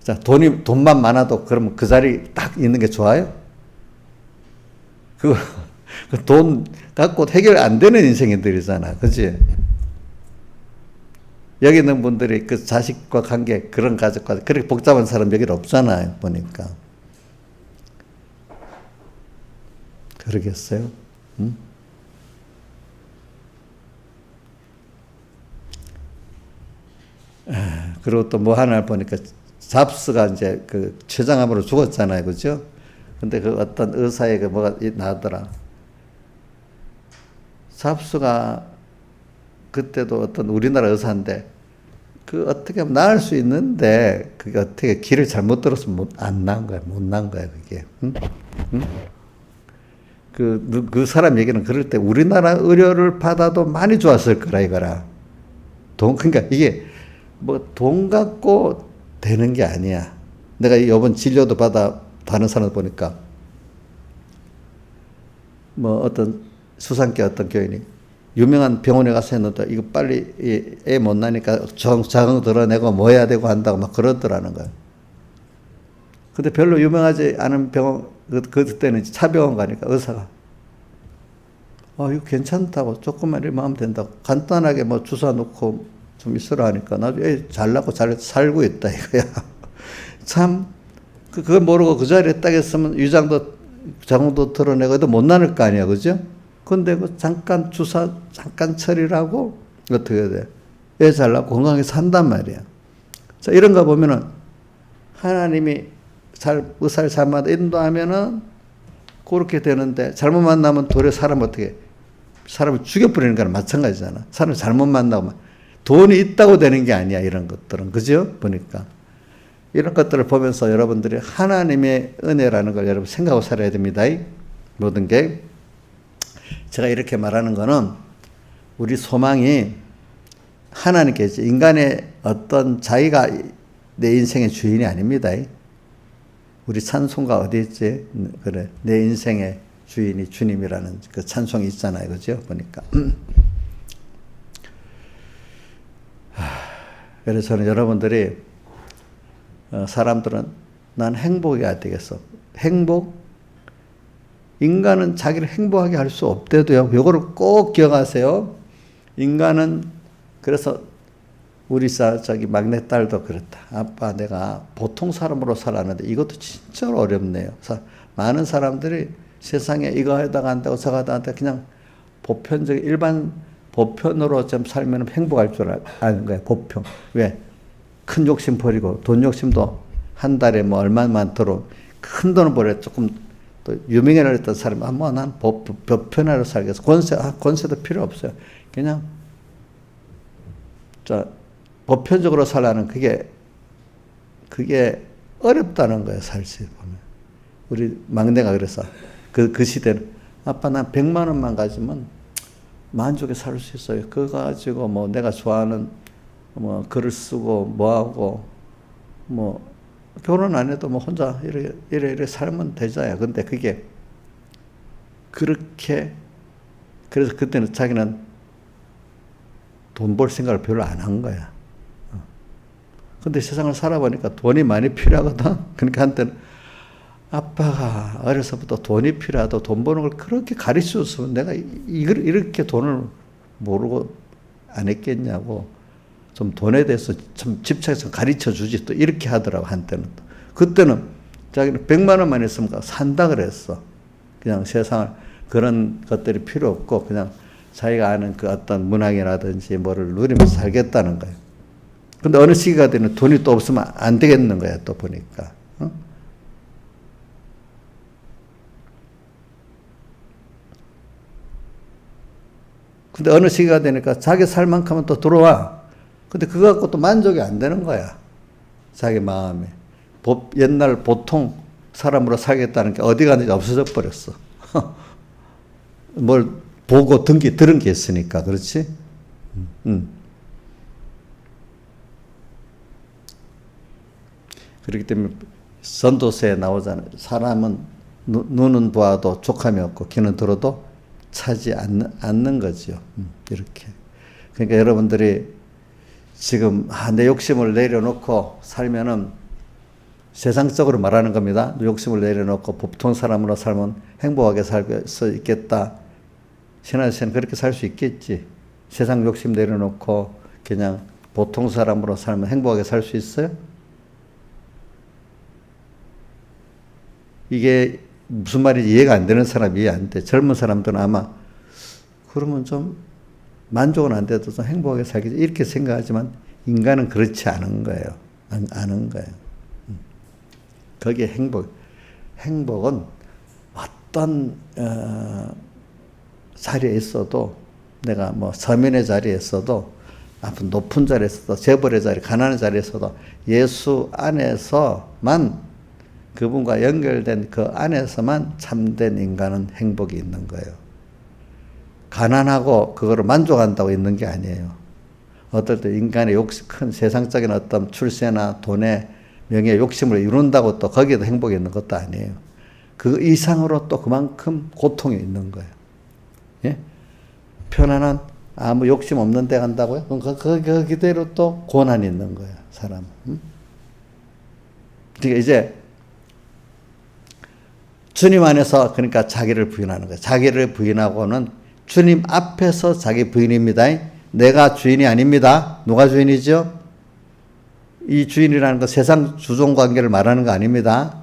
자, 돈만 많아도 그러면 그 자리 딱 있는 게 좋아요? 그 돈 갖고 해결 안 되는 인생들이잖아. 그치? 여기 있는 분들이 그 자식과 관계, 그런 가족과, 그렇게 복잡한 사람 여기 없잖아요. 보니까. 그러겠어요? 응? 그리고 또 뭐 하나 보니까 잡스가 이제 그 췌장암으로 죽었잖아요. 그죠? 근데 그 어떤 의사에게 뭐가 나더라. 잡스가 그때도 어떤 우리나라 의사인데 그 어떻게 하면 나을 수 있는데 그게 어떻게 길을 잘못 들어서 안 나은 거야. 못 나은 거야, 그게. 응? 응? 그 사람 얘기는 그럴 때 우리나라 의료를 받아도 많이 좋았을 거라 이거라. 그러니까 이게 뭐 돈 갖고 되는 게 아니야. 내가 이번 진료도 받아 다른 사람 보니까 뭐 어떤 수상계 어떤 교인이 유명한 병원에 가서 했는데 이거 빨리 애 못 나니까 자궁 드러내고 뭐 해야 되고 한다고 막 그러더라는 거예요. 근데 별로 유명하지 않은 병원, 그때는 차병원 가니까 의사가 이거 괜찮다고 조금만 이러면 하면 된다고 간단하게 뭐 주사 놓고 좀 있으라 하니까 나중에 애 잘 낳고 잘 살고 있다 이거야. 참 그걸 모르고 그 자리에 딱 있으면 위장도 자궁도 드러내고 해도 못 나눌 거 아니야, 그죠? 근데 그 잠깐 주사 잠깐 처리라고 어떻게 해야 돼? 애 잘 낳고 건강하게 산단 말이야. 자, 이런 거 보면은 하나님이 의사를 잘못 인도하면은 그렇게 되는데 잘못 만나면 도리어 사람을 죽여버리는 거랑 마찬가지잖아. 사람 잘못 만나고 돈이 있다고 되는 게 아니야, 이런 것들은. 그죠? 보니까. 이런 것들을 보면서 여러분들이 하나님의 은혜라는 걸 여러분 생각하고 살아야 됩니다. 모든 게. 제가 이렇게 말하는 거는 우리 소망이 하나님께서 인간의 어떤 자기가 내 인생의 주인이 아닙니다. 우리 찬송가 어디 있지? 그래. 내 인생의 주인이 주님이라는 그 찬송이 있잖아요. 그죠? 보니까. 그래서 저는 여러분들이 사람들은 난 행복해야 되겠어. 인간은 자기를 행복하게 할 수 없대도요. 요거를 꼭 기억하세요. 인간은 그래서 우리 저기 막내딸도 그렇다. 아빠 내가 보통 사람으로 살았는데 이것도 진짜로 어렵네요. 많은 사람들이 세상에 이거 하다가 한다고 저거 하다가 한다고 그냥 보편적인 일반 보편으로 좀 살면 행복할 줄 아는 거예요. 보편. 왜? 큰 욕심 버리고 돈 욕심도 한 달에 뭐 얼마만 들어 큰 돈을 버려 조금 또 유명해를 했던 사람이 뭐 난 보편화로 살겠어. 권세도 필요 없어요. 그냥 보편적으로 살라는 그게 어렵다는 거예요. 살시 보면. 우리 막내가 그래서 그 시대는 아빠 난 100만 원만 가지면 만족해 살 수 있어요. 그거 가지고 뭐 내가 좋아하는 뭐 글을 쓰고 뭐하고 뭐 결혼 안 해도 뭐 혼자 이래 살면 되잖아요. 근데 그게 그렇게 그래서 그때는 자기는 돈 벌 생각을 별로 안 한 거야. 근데 세상을 살아보니까 돈이 많이 필요하거든. 그러니까 한때는 아빠가 어려서부터 돈이 필요하다 돈 버는 걸 그렇게 가르쳐줬으면 내가 이렇게 돈을 모르고 안 했겠냐고 좀 돈에 대해서 좀 집착해서 가르쳐 주지 또 이렇게 하더라고 한때는. 그때는 자기는 100만 원만 있으면 산다 그랬어. 그냥 세상을 그런 것들이 필요 없고 그냥 자기가 아는 그 어떤 문학이라든지 뭐를 누리면서 살겠다는 거예요. 근데 어느 시기가 되면 돈이 또 없으면 안 되겠는 거야 또 보니까. 근데 어느 시기가 되니까 자기 살 만큼은 또 들어와. 근데 그거 갖고 또 만족이 안 되는 거야. 자기 마음에. 옛날 보통 사람으로 살겠다는 게 어디 가는지 없어져 버렸어. 뭘 보고 들은 게 있으니까. 그렇지? 그렇기 때문에 선도서에 나오잖아요. 사람은 눈은 보아도 족함이 없고 귀는 들어도 차지 않는 거죠. 이렇게. 그러니까 여러분들이 지금 내 욕심을 내려놓고 살면은 세상적으로 말하는 겁니다. 욕심을 내려놓고 보통 사람으로 살면 행복하게 살 수 있겠다. 신하시는 그렇게 살 수 있겠지. 세상 욕심 내려놓고 그냥 보통 사람으로 살면 행복하게 살 수 있어요? 이게 무슨 말인지 이해가 안 되는 사람이 이해 안 돼. 젊은 사람들은 아마 그러면 좀 만족은 안 돼도 좀 행복하게 살겠지 이렇게 생각하지만 인간은 그렇지 않은 거예요. 아는 거예요. 거기에 행복은 어떤 자리에 있어도 내가 뭐 서민의 자리에 있어도 높은 자리에 있어도 재벌의 자리, 가난한 자리에 있어도 예수 안에서만 그분과 연결된 그 안에서만 참된 인간은 행복이 있는 거예요. 가난하고 그거를 만족한다고 있는 게 아니에요. 어떨 때 인간의 큰 세상적인 어떤 출세나 돈의 명예의 욕심을 이룬다고 또 거기에도 행복이 있는 것도 아니에요. 그 이상으로 또 그만큼 고통이 있는 거예요. 예? 편안한 아무 욕심 없는 데 간다고요? 그럼 그대로 또 고난이 있는 거야, 사람은. 그러니까 이제 주님 안에서 그러니까 자기를 부인하는 거예요. 자기를 부인하고는 주님 앞에서 자기 부인입니다. 내가 주인이 아닙니다. 누가 주인이죠? 이 주인이라는 거 세상 주종 관계를 말하는 거 아닙니다.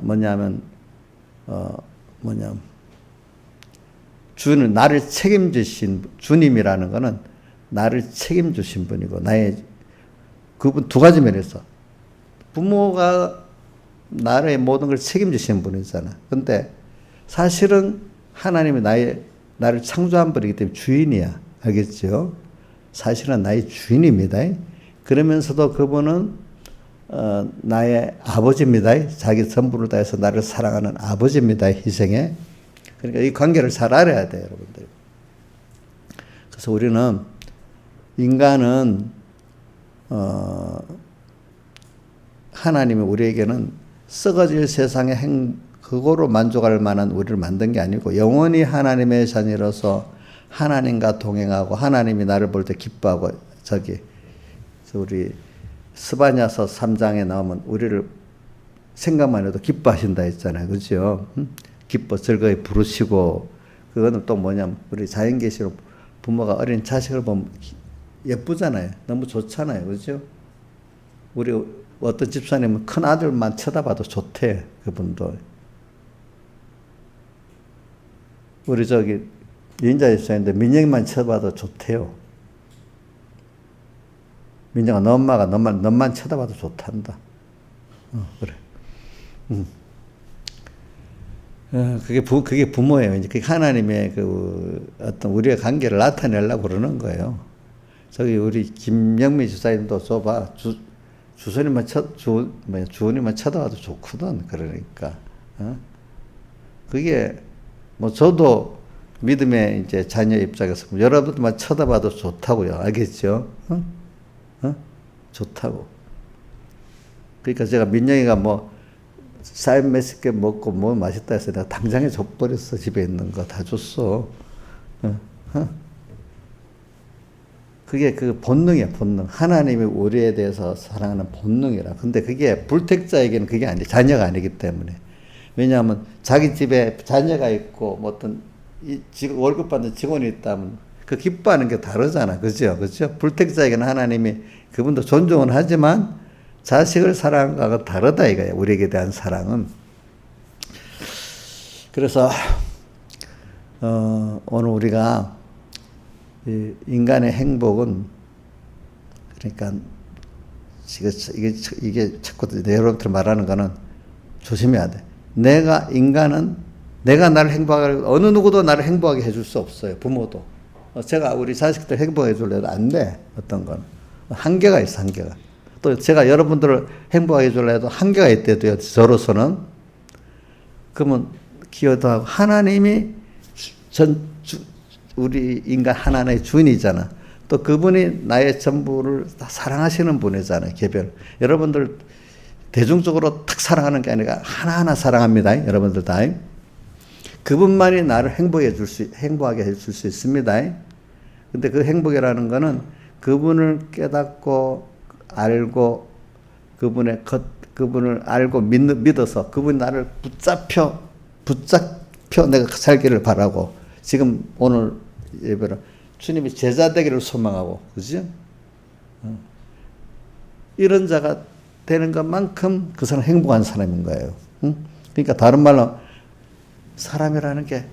뭐냐면 주는 나를 책임지신 주님이라는 거는 나를 책임주신 분이고 나의 그분 두 가지 면에서 부모가 나의 모든 걸 책임지신 분이잖아. 근데 사실은 하나님이 나를 창조한 분이기 때문에 주인이야. 알겠죠? 사실은 나의 주인입니다. 그러면서도 그분은 나의 아버지입니다. 자기 전부를 다해서 나를 사랑하는 아버지입니다. 희생에. 그러니까 이 관계를 잘 알아야 돼요, 여러분들. 그래서 우리는 인간은 하나님이 우리에게는 썩어질 세상의 그거로 만족할 만한 우리를 만든 게 아니고 영원히 하나님의 자녀로서 하나님과 동행하고 하나님이 나를 볼 때 기뻐하고 우리 스바냐서 3장에 나오면 우리를 생각만 해도 기뻐하신다 했잖아요. 그죠? 기뻐 즐거이 부르시고 그거는 또 뭐냐면 우리 자연계시로 부모가 어린 자식을 보면 예쁘잖아요. 너무 좋잖아요. 그죠? 우리 어떤 집사님은 큰 아들만 쳐다봐도 좋대. 그분도. 우리 인자 집사인데 민영이만 쳐다봐도 좋대요. 민정아, 너 엄마가 너만 쳐다봐도 좋단다. 그래. 그게 부모예요. 이제 그게 하나님의 어떤 우리의 관계를 나타내려고 그러는 거예요. 우리 김영미 집사님도 줘봐. 주원이만 쳐다봐도 좋거든. 그러니까. 그게, 저도 믿음의 이제 자녀 입장에서 여러분들만 쳐다봐도 좋다고요. 알겠죠? 좋다고. 그러니까 제가 민영이가 쌀 몇십 개 먹고 맛있다 해서 내가 당장에 줘버렸어. 집에 있는 거 다 줬어. 그게 본능이야, 본능. 하나님이 우리에 대해서 사랑하는 본능이라. 근데 그게 불택자에게는 그게 아니, 자녀가 아니기 때문에. 왜냐하면 자기 집에 자녀가 있고 어떤 월급 받는 직원이 있다면 그 기뻐하는 게 다르잖아. 그죠? 불택자에게는 하나님이 그분도 존중은 하지만 자식을 사랑하는 거하고 다르다 이거야. 우리에게 대한 사랑은. 그래서 오늘 우리가 인간의 행복은 그러니까 이게 자꾸 여러분들 말하는 거는 조심해야 돼. 내가 나를 행복하게 어느 누구도 나를 행복하게 해줄 수 없어요. 부모도. 제가 우리 자식들 행복해 줄래도 안 돼. 어떤 건 한계가 있어. 한계가. 또 제가 여러분들을 행복하게 해줄래도 한계가 있대도요. 저로서는. 그러면 기여도 하고 하나님이 우리 인간 하나의 주인이잖아. 또 그분이 나의 전부를 다 사랑하시는 분이잖아요. 개별. 여러분들 대중적으로 탁 사랑하는 게 아니라 하나하나 사랑합니다. 여러분들 다. 그분만이 나를 행복하게 해줄 수 있습니다. 근데 그 행복이라는 거는 그분을 깨닫고 알고 그분을 알고 믿어서 그분이 나를 붙잡혀 내가 살기를 바라고 지금 오늘 예배로 주님이 제자 되기를 소망하고 그죠? 이런 자가 되는 것만큼 그 사람 행복한 사람인 거예요. 그러니까 다른 말로 사람이라는 게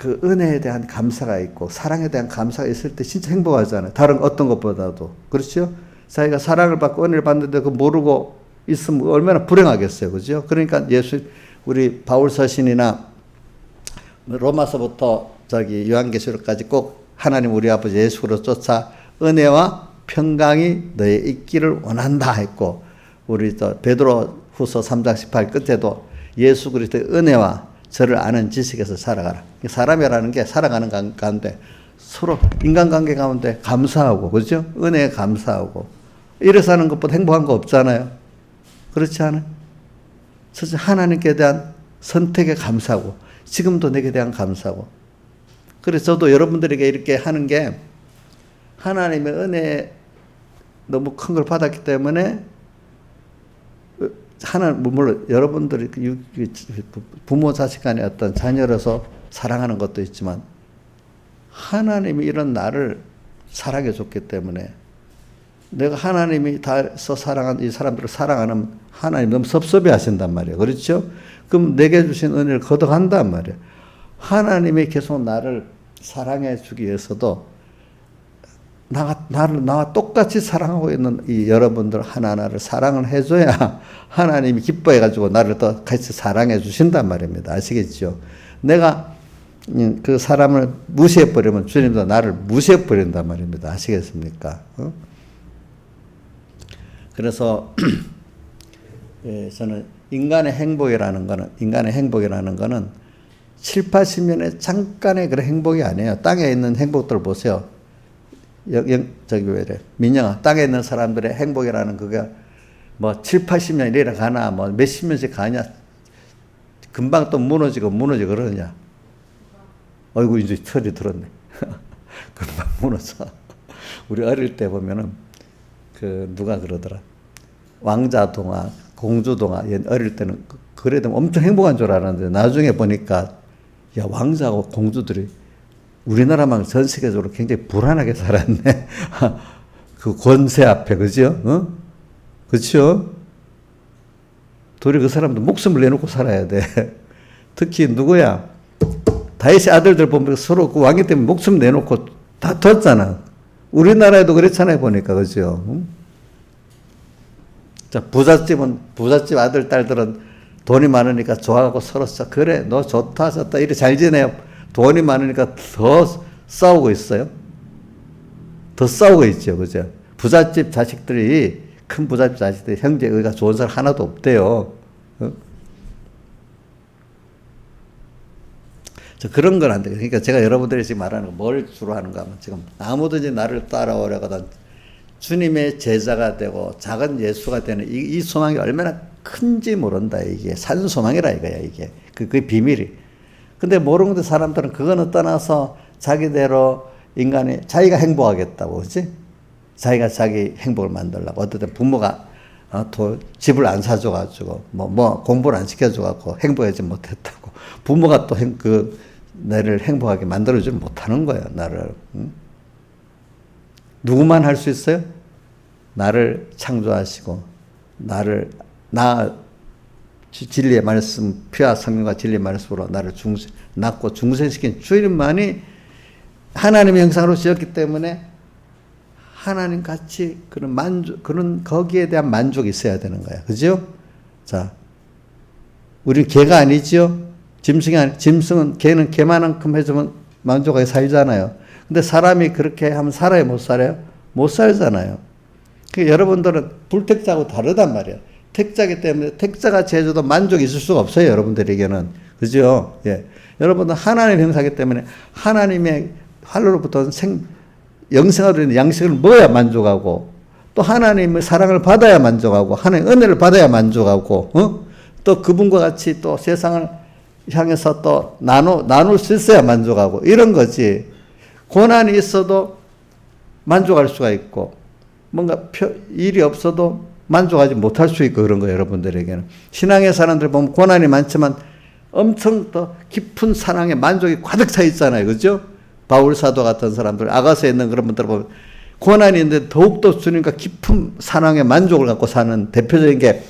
그 은혜에 대한 감사가 있고 사랑에 대한 감사가 있을 때 진짜 행복하잖아요. 다른 어떤 것보다도. 그렇죠? 자기가 사랑을 받고 은혜를 받는데 그거 모르고 있으면 얼마나 불행하겠어요. 그죠? 그러니까 우리 바울 서신이나 로마서부터 요한계시록까지 꼭 하나님 우리 아버지 예수로 쫓아 은혜와 평강이 너에 있기를 원한다 했고 우리 베드로 후서 3장 18 끝에도 예수 그리스도의 은혜와 저를 아는 지식에서 살아가라. 사람이라는 게 살아가는 가운데 서로 인간관계 가운데 감사하고 그렇죠? 은혜에 감사하고 이래 사는 것보다 행복한 거 없잖아요. 그렇지 않아요? 첫째 하나님께 대한 선택에 감사하고 지금도 내게 대한 감사하고 그래서 저도 여러분들에게 이렇게 하는 게 하나님의 은혜 너무 큰 걸 받았기 때문에 물론 여러분들이 부모 자식 간의 어떤 자녀로서 사랑하는 것도 있지만 하나님이 이런 나를 사랑해 줬기 때문에 내가 하나님이 다서 사랑한 이 사람들을 사랑하는 하나님 너무 섭섭해 하신단 말이에요. 그렇죠? 그럼 내게 주신 은혜를 거둬간단 말이에요. 하나님이 계속 나를 사랑해 주기 위해서도 나와 똑같이 사랑하고 있는 이 여러분들 하나하나를 사랑을 해줘야 하나님이 기뻐해가지고 나를 또 같이 사랑해 주신단 말입니다. 아시겠죠? 내가 그 사람을 무시해버리면 주님도 나를 무시해버린단 말입니다. 아시겠습니까? 그래서 예, 저는 인간의 행복이라는 거는 7, 80년의 잠깐의 그런 행복이 아니에요. 땅에 있는 행복들 보세요. 저기 왜 이래. 민영아, 땅에 있는 사람들의 행복이라는 그게 뭐 7, 80년 이래 가나, 뭐 몇십 년씩 가냐. 금방 또 무너지고 그러냐. 어이구, 이제 철이 들었네. 금방 무너져. 우리 어릴 때 보면은 누가 그러더라. 왕자 동화, 공주 동화, 어릴 때는 그래도 엄청 행복한 줄 알았는데 나중에 보니까 야, 왕자하고 공주들이 우리나라만 전 세계적으로 굉장히 불안하게 살았네. 그 권세 앞에, 그죠? 그렇죠? 도리 그 사람도 목숨을 내놓고 살아야 돼. 특히 누구야? 다윗의 아들들 보면 서로 그 왕위 때문에 목숨 내놓고 다 뒀잖아. 우리나라에도 그렇잖아요, 보니까, 그죠? 자, 부잣집 아들, 딸들은 돈이 많으니까 좋아하고 서로 그래, 너 좋다, 이래 잘 지내요. 돈이 많으니까 더 싸우고 있어요. 더 싸우고 있죠. 그죠? 부잣집 자식들이, 큰 부잣집 자식들이 형제가 좋은 사람 하나도 없대요. 그런 건 안 돼요. 그러니까 제가 여러분들이 지금 말하는 거 뭘 주로 하는가 하면 지금 아무든지 나를 따라오려거든 주님의 제자가 되고 작은 예수가 되는 이 소망이 얼마나 큰지 모른다. 이게 산 소망이라 이거야. 이게 그 비밀이. 근데 모르는 사람들은 그거는 떠나서 자기대로 인간이 자기가 행복하겠다고, 그렇지? 자기가 자기 행복을 만들려고. 어쨌든 부모가 집을 안 사줘가지고 뭐 공부를 안 시켜줘가지고 행복하지 못했다고. 부모가 또 나를 행복하게 만들어주지 못하는 거예요. 나를. 누구만 할 수 있어요? 나를 창조하시고 진리의 말씀, 피와 성령과 진리의 말씀으로 나를 낳고 중생시킨 주님만이 하나님의 형상으로 지었기 때문에 하나님 같이 그런 거기에 대한 만족이 있어야 되는 거야. 그죠? 자, 우리 개가 아니죠? 짐승은 개는 개만큼 해주면 만족하게 살잖아요. 근데 사람이 그렇게 하면 살아요? 못 살아요? 못 살잖아요. 그러니까 여러분들은 불택자하고 다르단 말이에요. 택자기 때문에 택자같이 해줘도 만족이 있을 수가 없어요. 여러분들에게는. 그죠? 예. 여러분은 하나님 형사기 때문에 하나님의 활로로부터 영생하도록 있는 양식을 먹어야 만족하고 또 하나님의 사랑을 받아야 만족하고 하나님의 은혜를 받아야 만족하고 또 그분과 같이 또 세상을 향해서 또 나눌 수 있어야 만족하고 이런 거지. 고난이 있어도 만족할 수가 있고 뭔가 일이 없어도 만족하지 못할 수 있고 그런 거예요. 여러분들에게는. 신앙의 사람들 보면 고난이 많지만 엄청 더 깊은 사랑에 만족이 가득 차 있잖아요. 그죠? 바울 사도 같은 사람들, 아가서에 있는 그런 분들 보면 고난이 있는데 더욱더 주님과 깊은 사랑의 만족을 갖고 사는 대표적인 게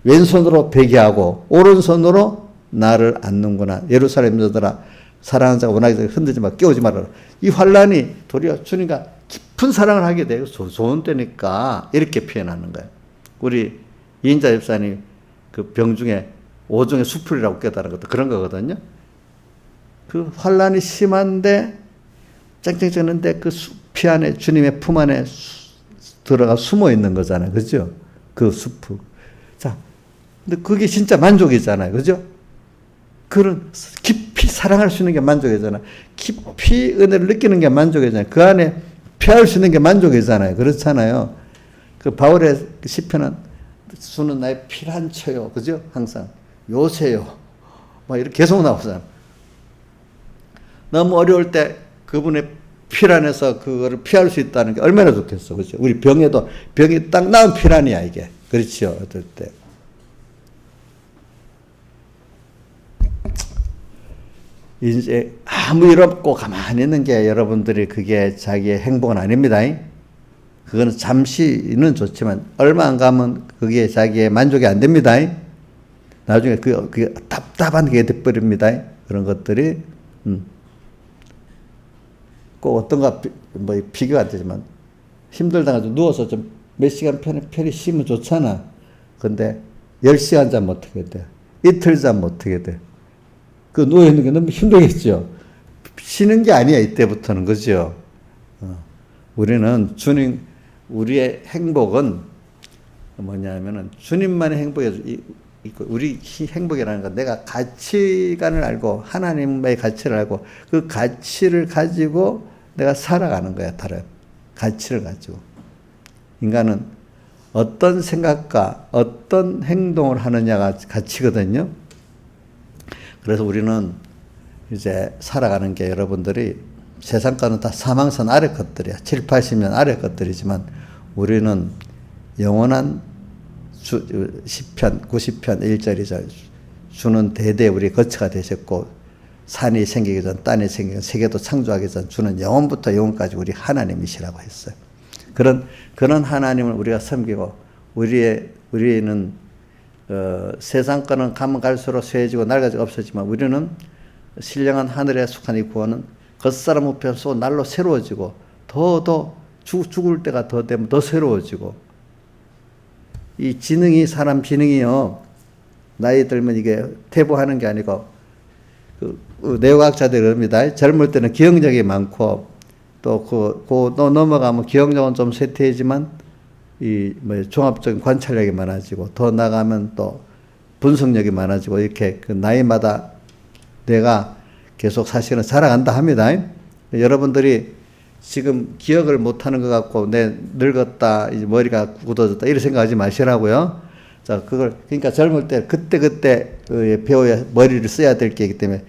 왼손으로 베개하고 오른손으로 나를 안는구나. 예루살렘 여자들아 사랑하는 자가 원하게 흔들지 마, 깨우지 말아라. 이 환란이 도리어 주님과 깊은 사랑을 하게 되고 좋은 때니까 이렇게 표현하는 거예요. 우리 이인자 집사님 그 병중에 오중에 수풀이라고 깨달은 것도 그런 거거든요. 그 환란이 심한데 쨍쨍쨍는데 그 피 안에 주님의 품 안에 들어가 숨어 있는 거잖아요. 그죠? 그 수풀. 자, 근데 그게 진짜 만족이잖아요. 그죠? 그런 깊이 사랑할 수 있는 게 만족이잖아요. 깊이 은혜를 느끼는 게 만족이잖아요. 그 안에 피할 수 있는 게 만족이잖아요. 그렇잖아요. 그 바울의 시편은 주는 나의 피란처요. 그죠? 항상 요새요. 막 이렇게 계속 나오잖아요. 너무 어려울 때 그분의 피란에서 그거를 피할 수 있다는 게 얼마나 좋겠어. 그렇죠? 우리 병에도 병이 딱 나온 피란이야, 이게. 그렇죠. 어떨 때. 이제 아무 일 없고 가만히 있는 게 여러분들이 그게 자기의 행복은 아닙니다. 그거는 잠시는 좋지만 얼마 안 가면 그게 자기의 만족이 안 됩니다. 나중에 그게 답답한 게 돼버립니다. 그런 것들이 꼭 어떤가 뭐 비교가 안 되지만 힘들다 가지고 누워서 좀 몇 시간 편히 쉬면 좋잖아. 근데 10시간 자면 어떻게 돼? 이틀 자면 어떻게 돼? 그 누워있는 게 너무 힘들겠죠. 쉬는 게 아니야, 이때부터는. 그죠? 우리는 우리의 행복은 뭐냐면은 주님만의 행복이 있고, 우리 행복이라는 건 내가 가치관을 알고, 하나님의 가치를 알고, 그 가치를 가지고 내가 살아가는 거야, 다른. 가치를 가지고. 인간은 어떤 생각과 어떤 행동을 하느냐가 가치거든요. 그래서 우리는 이제 살아가는 게 여러분들이 세상 거는 다 사망선 아래 것들이야. 7, 80년 아래 것들이지만 우리는 영원한 10편, 90편 1절이죠. 주는 대대 우리 거처가 되셨고 산이 생기기 전, 땅이 생기기 전, 세계도 창조하기 전 주는 영원부터 영원까지 우리 하나님이시라고 했어요. 그런 하나님을 우리가 섬기고 우리는 세상 거는 가면 갈수록 쇠해지고 낡아지고 없어지만 우리는 신령한 하늘에 속한 이 구원은 겉사람 우편 쏘고 날로 새로워지고 더 죽을 때가 더 되면 더 새로워지고 이 사람 지능이요 나이 들면 이게 퇴보하는 게 아니고 내과학자들이 그럽니다. 젊을 때는 기억력이 많고 또 넘어가면 기억력은 좀 쇠퇴하지만 종합적인 관찰력이 많아지고 더 나가면 또 분석력이 많아지고 이렇게 그 나이마다 내가 계속 사실은 자라간다 합니다. 여러분들이 지금 기억을 못하는 것 같고 내 늙었다, 이제 머리가 굳어졌다 이렇게 생각하지 마시라고요. 자, 그러니까 젊을 때 그때 배워야 머리를 써야 될 게 있기 때문에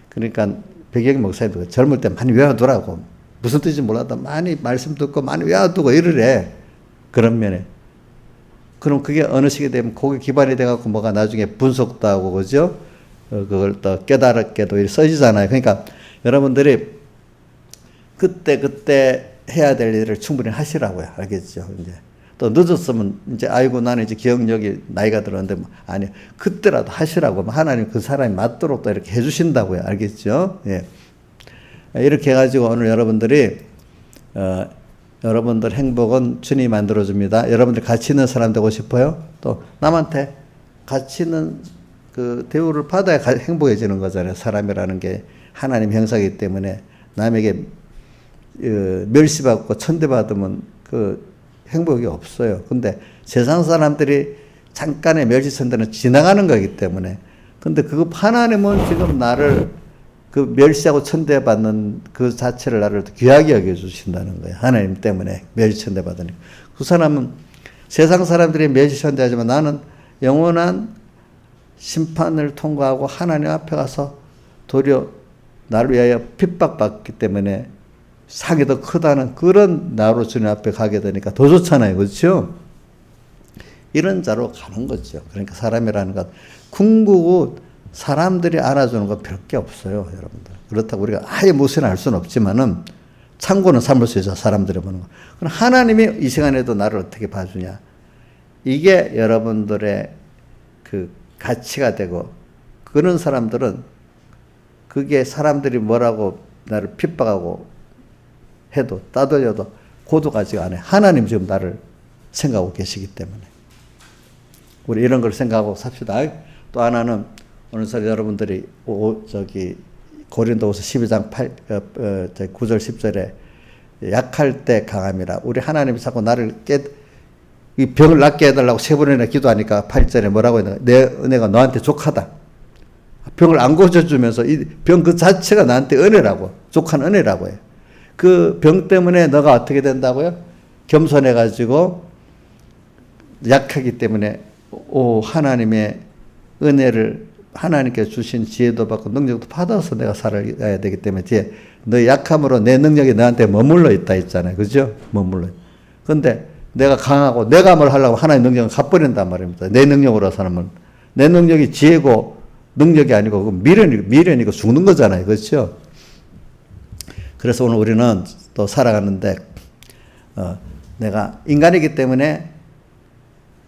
그러니까 백영희 목사님도 젊을 때 많이 외워두라고. 무슨 뜻인지 몰라도 많이 말씀 듣고 많이 외워두고 이러래. 그런 면에. 그럼 그게 어느 시기 되면 거기 기반이 돼갖고 뭐가 나중에 분석도 하고, 그죠? 그걸 또 깨달았게도 써지잖아요. 그러니까 여러분들이 그때 해야 될 일을 충분히 하시라고요. 알겠죠? 이제. 또 늦었으면 이제 아이고 나는 이제 기억력이 나이가 들었는데 뭐 아니 그때라도 하시라고 하나님 그 사람이 맞도록 또 이렇게 해주신다고요. 알겠죠? 예. 이렇게 해가지고 오늘 여러분들이 여러분들 행복은 주님이 만들어줍니다. 여러분들 가치 있는 사람 되고 싶어요? 또 남한테 가치 있는 그 대우를 받아야 행복해지는 거잖아요. 사람이라는 게 하나님 형상이기 때문에 남에게 멸시받고 천대받으면 그 행복이 없어요. 근데 세상 사람들이 잠깐의 멸시천대는 지나가는 거기 때문에 근데 그거 하나님은 지금 나를 그 멸시하고 천대받는 그 자체를 나를 귀하게 여겨주신다는 거예요. 하나님 때문에 멸시천대 받으니까. 그 사람은 세상 사람들이 멸시천대하지만 나는 영원한 심판을 통과하고 하나님 앞에 가서 도리어 나를 위하여 핍박받기 때문에 상이 더 크다는 그런 나로 주님 앞에 가게 되니까 더 좋잖아요. 그렇죠? 이런 자로 가는 거죠. 그러니까 사람이라는 것 궁극은 사람들이 알아주는 거 별게 없어요, 여러분들. 그렇다고 우리가 아예 무엇을 알 수는 없지만은 참고는 삼을 수 있어, 사람들이 보는 거. 그럼 하나님이 이 시간에도 나를 어떻게 봐주냐. 이게 여러분들의 그 가치가 되고 그런 사람들은 그게 사람들이 뭐라고 나를 핍박하고 해도 따돌려도 고도가지가 않아요. 하나님 지금 나를 생각하고 계시기 때문에. 우리 이런 걸 생각하고 삽시다. 또 하나는 오늘 여러분들이 고린도후서 12장 9절 10절에 약할 때 강함이라. 우리 하나님이 자꾸 나를 이 병을 낫게 해달라고 3번이나 기도하니까 8절에 뭐라고 했나? 내 은혜가 너한테 족하다. 병을 안 고쳐주면서 이 병 그 자체가 나한테 은혜라고. 족한 은혜라고 해요. 그 병 때문에 너가 어떻게 된다고요? 겸손해가지고 약하기 때문에 하나님의 은혜를 하나님께 주신 지혜도 받고 능력도 받아서 내가 살아가야 되기 때문에 뒤에 너 약함으로 내 능력이 너한테 머물러 있다 했잖아요. 그죠? 머물러. 근데 내가 강하고 내가 뭘 하려고 하나의 능력을 갚버린단 말입니다. 내 능력으로 사람은. 내 능력이 지혜고 능력이 아니고 그 미련이고 죽는 거잖아요. 그렇죠? 그래서 오늘 우리는 또 살아가는데 내가 인간이기 때문에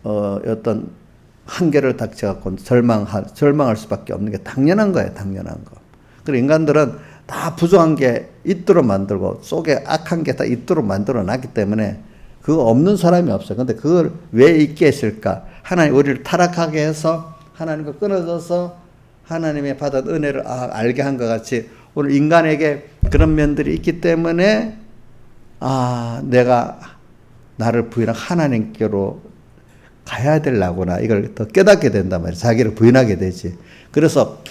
어떤 한계를 닥쳐갖고 절망할 수밖에 없는 게 당연한 거예요. 당연한 거. 그리고 인간들은 다 부족한 게 있도록 만들고 속에 악한 게 다 있도록 만들어 놨기 때문에 그거 없는 사람이 없어요. 근데 그걸 왜 있게 했을까? 하나님 우리를 타락하게 해서 하나님과 끊어져서 하나님의 받은 은혜를 알게 한 것 같이 오늘 인간에게 그런 면들이 있기 때문에 내가 나를 부인한 하나님께로 가야 되려구나. 이걸 더 깨닫게 된단 말이에요. 자기를 부인하게 되지. 그래서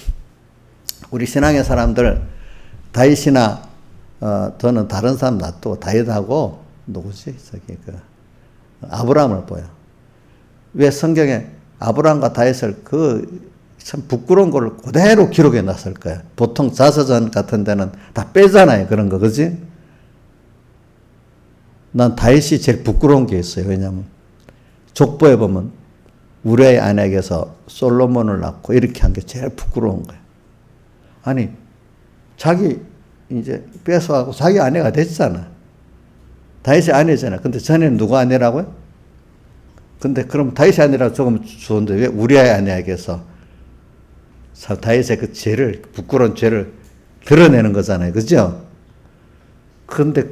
우리 신앙의 사람들 다윗이나 저는 다른 사람 놔두고 다윗하고 누구지? 아브라함을 보여. 왜 성경에 아브라함과 다윗을 참 부끄러운 걸 그대로 기록해 놨을 거야. 보통 자서전 같은 데는 다 빼잖아요. 그런 거, 그지? 난 다윗이 제일 부끄러운 게 있어요. 왜냐면 족보에 보면 우리아의 아내에게서 솔로몬을 낳고 이렇게 한 게 제일 부끄러운 거예요. 아니, 자기 이제 뺏어가고 자기 아내가 됐잖아. 다윗의 아내잖아. 근데 전에는 누가 아내라고요? 근데 그럼 다윗의 아내라고 조금 좋은데 왜 우리아의 아내에게서 다윗의 그 죄를, 부끄러운 죄를 드러내는 거잖아요. 그죠? 근데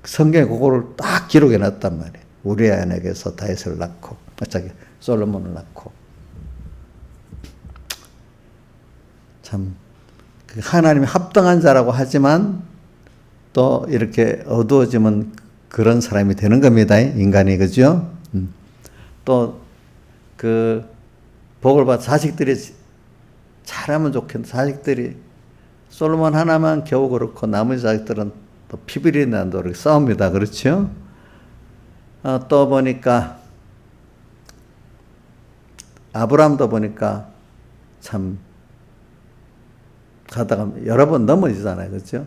성경에 그거를 딱 기록해 놨단 말이에요. 우리아의 아내에게서 다윗을 낳고, 솔로몬을 낳고. 참, 하나님이 합당한 자라고 하지만 또 이렇게 어두워지면 그런 사람이 되는 겁니다. 인간이, 그죠? 또, 복을 받아 자식들이 잘하면 좋겠는데, 자식들이, 솔로몬 하나만 겨우 그렇고, 나머지 자식들은 또 피비린내도 이렇게 싸웁니다. 그렇죠? 또 보니까, 아브라함도 보니까 참, 가다가 여러 번 넘어지잖아요. 그렇죠?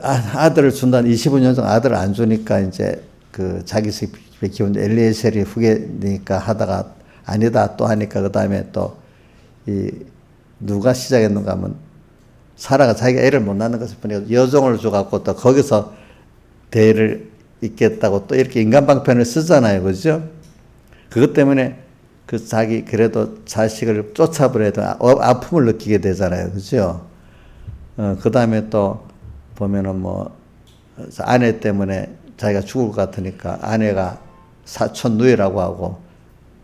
아들을 준다는 25년 동안 아들을 안 주니까 이제 자기 집에 키운 엘리에셀이 후계니까 하다가 아니다 또 하니까 그 다음에 또 누가 시작했는가 하면 사라가 자기가 애를 못 낳는 것을 보니까 여종을 줘갖고 또 거기서 대를 잇겠다고 또 이렇게 인간방편을 쓰잖아요. 그죠? 그것 때문에 자기 그래도 자식을 쫓아버려도 아픔을 느끼게 되잖아요. 그죠? 그 다음에 또 보면은 아내 때문에 자기가 죽을 것 같으니까 아내가 사촌 누이라고 하고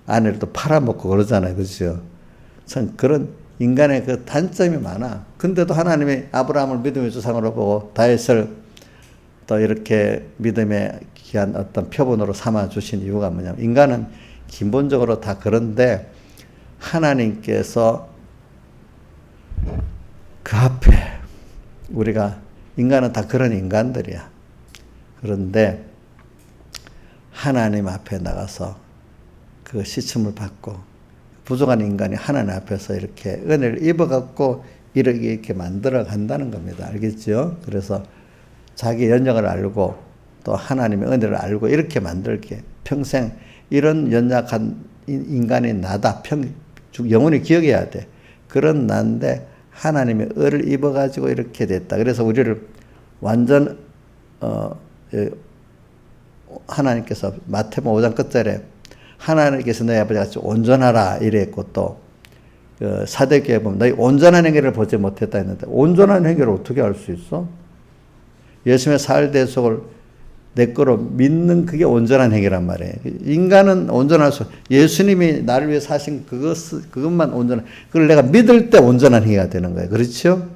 아내를 또 팔아먹고 그러잖아요. 그죠? 참 그런 인간의 그 단점이 많아. 근데도 하나님이 아브라함을 믿음의 조상으로 보고 다윗을 또 이렇게 믿음의 귀한 어떤 표본으로 삼아주신 이유가 뭐냐면 인간은 기본적으로 다 그런데 하나님께서 그 앞에 우리가 인간은 다 그런 인간들이야. 그런데 하나님 앞에 나가서 그 시침을 받고 부족한 인간이 하나님 앞에서 이렇게 은혜를 입어갖고 이렇게 만들어 간다는 겁니다. 알겠죠? 그래서 자기 연약을 알고 또 하나님의 은혜를 알고 이렇게 만들게 평생 이런 연약한 인간이 나다. 영원히 기억해야 돼. 그런 나인데 하나님의 은혜를 입어가지고 이렇게 됐다. 그래서 우리를 완전 하나님께서 마태복음 5장 끝절에 하나님께서 너희 아버지같이 온전하라 이랬고 또 사도행전에 보면 너희 온전한 행위를 보지 못했다 했는데 온전한 행위를 어떻게 할 수 있어? 예수님의 사흘대속을 내 거로 믿는 그게 온전한 행위란 말이에요. 인간은 온전할 수, 예수님이 나를 위해 사신 그것만 온전한, 그걸 내가 믿을 때 온전한 행위가 되는 거예요. 그렇죠?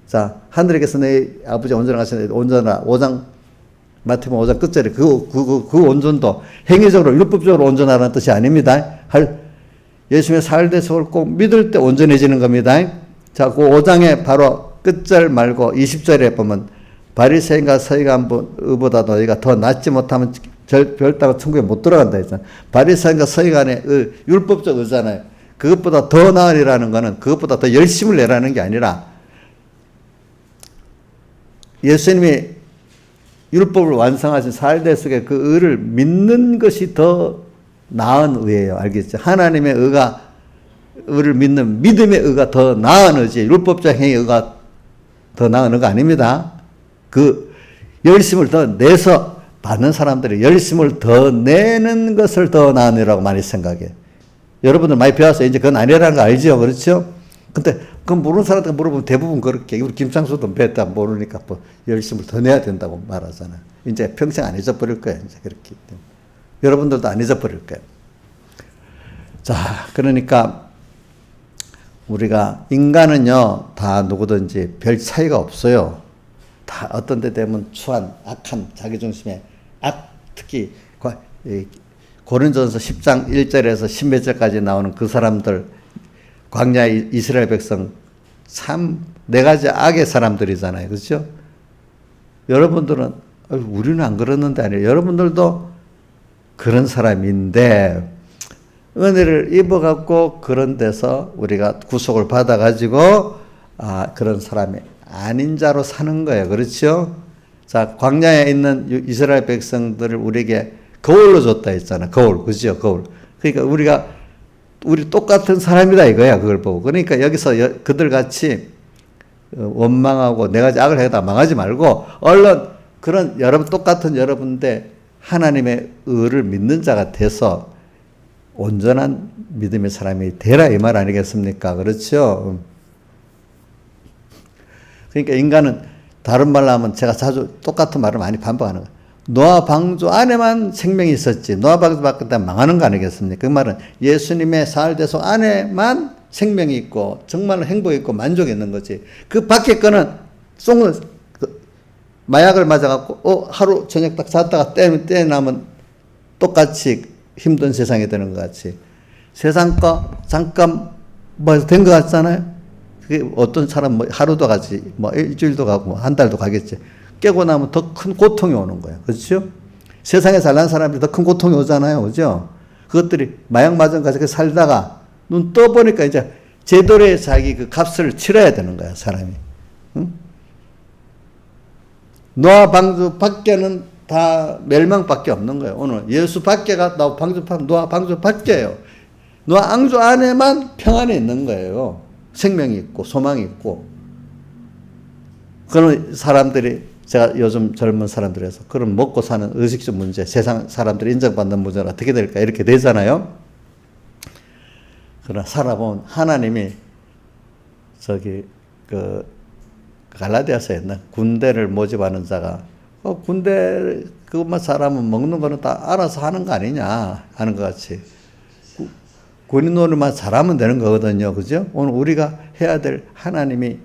자, 하늘에게서 내 아버지 온전하신 온전하라. 5장, 마태복음 5장 끝절에 그 온전도 행위적으로, 율법적으로 온전하라는 뜻이 아닙니다. 예수님의 사흘대속을 꼭 믿을 때 온전해지는 겁니다. 자, 그 5장에 바로 끝절 말고 20절에 보면 바리새인과 서기관보다 너희가 더 낫지 못하면 별따가 천국에 못 들어간다 했잖아요. 바리새인과 서기관의 율법적 의잖아요. 그것보다 더 나으리라는 것은 그것보다 더 열심을 내라는 게 아니라 예수님이 율법을 완성하신 사일대 속에 그 의를 믿는 것이 더 나은 의예요. 알겠죠? 하나님의 의를 믿는 믿음의 의가 더 나은 의지, 율법적 행위의 의가 더 나은 의가 아닙니다. 그 열심을 더 내서 받는 사람들이 열심을 더 내는 것을 더 나은 의라고 많이 생각해요. 여러분들 많이 배워서 이제 그건 아니라는 거 알죠? 그렇죠? 근데 그건 모르는 사람들 물어보면 대부분 그렇게, 우리 김창수도 배웠다 모르니까 뭐 열심을 더 내야 된다고 말하잖아요. 이제 평생 안 잊어버릴 거예요. 이제 그렇기 때문에. 여러분들도 안 잊어버릴 거예요. 자, 그러니까 우리가 인간은요, 다 누구든지 별 차이가 없어요. 다 어떤 데 되면 추한, 악한, 자기중심의 특히 고린도전서 10장 1절에서 10몇 절까지 나오는 그 사람들, 광야의 이스라엘 백성, 참 네 가지 악의 사람들이잖아요. 그렇죠? 여러분들은 우리는 안 그러는데 아니에요. 여러분들도 그런 사람인데 은혜를 입어갖고 그런 데서 우리가 구속을 받아가지고 그런 사람이 아닌 자로 사는 거예요. 그렇죠? 자, 광야에 있는 이스라엘 백성들을 우리에게 거울로 줬다 했잖아. 거울. 그죠? 거울. 그러니까 우리 똑같은 사람이다 이거야. 그걸 보고. 그러니까 여기서 그들 같이 원망하고 네 가지 악을 해다 망하지 말고 얼른 그런 똑같은 여러분인데 하나님의 의를 믿는 자가 돼서 온전한 믿음의 사람이 되라 이 말 아니겠습니까? 그렇죠? 그러니까 인간은 다른 말로 하면 제가 자주 똑같은 말을 많이 반복하는 거예요. 노아 방주 안에만 생명이 있었지 노아 방주 밖에 망하는 거 아니겠습니까? 그 말은 예수님의 사흘대속 안에만 생명이 있고 정말로 행복이 있고 만족이 있는 거지. 그 밖에 거는 마약을 맞아갖고 하루 저녁 딱 잤다가 떼나면 똑같이 힘든 세상이 되는 것 같이 세상 거 잠깐 뭐 된 것 같잖아요. 그게 어떤 사람 뭐 하루도 가지 뭐 일주일도 가고 한 달도 가겠지. 깨고 나면 더 큰 고통이 오는 거예요. 그렇죠? 세상에 잘난 사람들이 더 큰 고통이 오잖아요. 그죠? 그것들이 마약 맞은 가지고 살다가 눈 떠보니까 이제 제대로의 자기 그 값을 치러야 되는 거야, 사람이. 응? 노아 방주 밖에는 다 멸망밖에 없는 거예요. 오늘 예수 밖에가 노아 방주 밖에예요. 노아 방주 안에만 평안이 있는 거예요. 생명이 있고 소망이 있고. 그런 사람들이 제가 요즘 젊은 사람들에서 그런 먹고 사는 의식주 문제, 세상 사람들이 인정받는 문제가 어떻게 될까 이렇게 되잖아요. 그러나 살아보면 하나님이 갈라디아서에 있는 군대를 모집하는 자가 군대 그것만 잘하면 먹는 거는 다 알아서 하는 거 아니냐 하는 것 같이 군인 노릇만 잘하면 되는 거거든요. 그죠? 오늘 우리가 해야 될 하나님이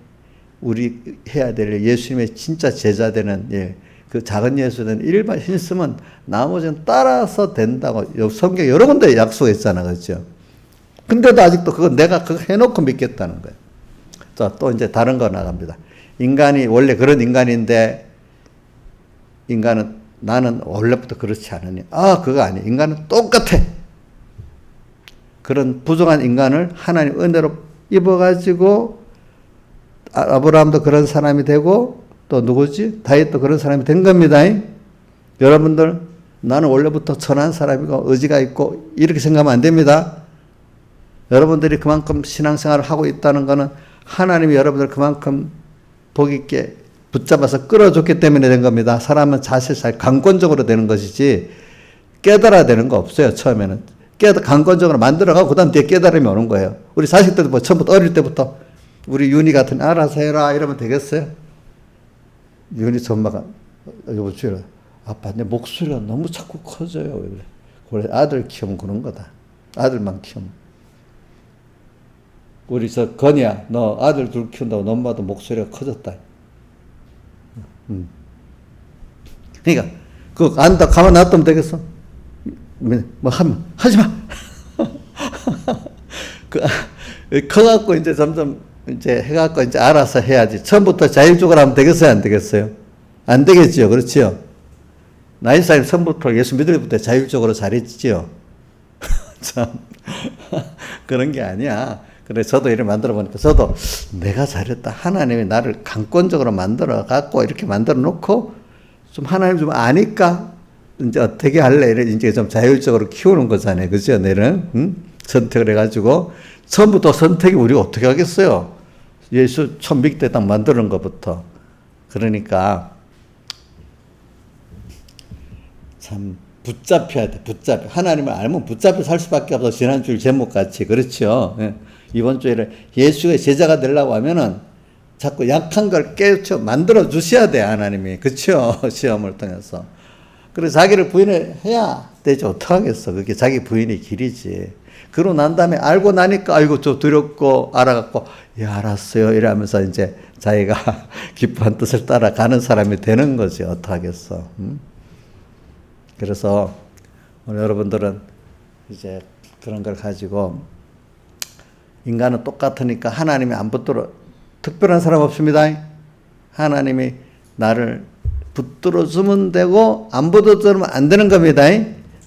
우리 해야 될 예수님의 진짜 제자 되는 그 작은 예수는 일반 힘쓰면 나머지는 따라서 된다고 성경 여러 군데 약속했잖아. 그렇죠? 근데도 아직도 내가 그거 해놓고 믿겠다는 거예요. 자, 또 이제 다른 거 나갑니다. 인간이 원래 그런 인간인데 인간은 나는 원래부터 그렇지 않으니 그거 아니야. 인간은 똑같아. 그런 부정한 인간을 하나님 은혜로 입어가지고 아브라함도 그런 사람이 되고 또 누구지? 다윗도 그런 사람이 된 겁니다. 여러분들 나는 원래부터 선한 사람이고 의지가 있고 이렇게 생각하면 안 됩니다. 여러분들이 그만큼 신앙생활을 하고 있다는 것은 하나님이 여러분들 그만큼 복 있게 붙잡아서 끌어줬기 때문에 된 겁니다. 사람은 사실상 강권적으로 되는 것이지 깨달아야 되는 거 없어요. 처음에는 강권적으로 만들어가고 그 다음 뒤에 깨달음이 오는 거예요. 우리 자식들도 뭐 처음부터 어릴 때부터 우리 윤희 같은 알아서 해라 이러면 되겠어요? 윤희 엄마가 여보 주여 아빠 내 목소리가 너무 자꾸 커져요. 왜 그래? 원래 아들 키우면 그런 거다. 아들만 키우면. 우리 건이야 너 아들 둘 키운다고 너 엄마도 목소리가 커졌다. 그러니까 그거 안다 가만 놔두면 되겠어? 뭐 하면 하지 마. 커갖고 이제 점점 이제 해갖고 이제 알아서 해야지. 처음부터 자율적으로 하면 되겠어요? 안 되겠어요? 안 되겠지요. 그렇지요? 나이사님 처음부터 예수 믿을 때부터 자율적으로 잘했지요. 참 그런 게 아니야. 그래 저도 이렇게 만들어 보니까 저도 내가 잘했다. 하나님이 나를 강권적으로 만들어 갖고 이렇게 만들어 놓고 좀 하나님 좀 아니까 이제 어떻게 할래? 이래 이제 좀 자율적으로 키우는 거잖아요. 그죠? 내는 선택을 해가지고 처음부터 선택이 우리가 어떻게 하겠어요? 예수 천빅 때 딱 만드는 것부터. 그러니까 참 붙잡혀야 돼. 붙잡혀. 하나님을 알면 붙잡혀 살 수밖에 없어. 지난주 제목 같이. 그렇죠? 예. 이번 주에 예수의 제자가 되려고 하면은 자꾸 약한 걸 깨우쳐 만들어 주셔야 돼. 하나님이. 그렇죠? 시험을 통해서. 그래서 자기를 부인해야 되지. 어떡하겠어. 그게 자기 부인의 길이지. 그러고 난 다음에 알고 나니까 아이고 좀 두렵고 알아갖고 예 알았어요 이러면서 이제 자기가 기뻐한 뜻을 따라가는 사람이 되는 거지. 어떡하겠어. 그래서 오늘 여러분들은 이제 그런 걸 가지고 인간은 똑같으니까 하나님이 안 붙들어 특별한 사람 없습니다. 하나님이 나를 붙들어 주면 되고 안 붙들어 주면 안 되는 겁니다.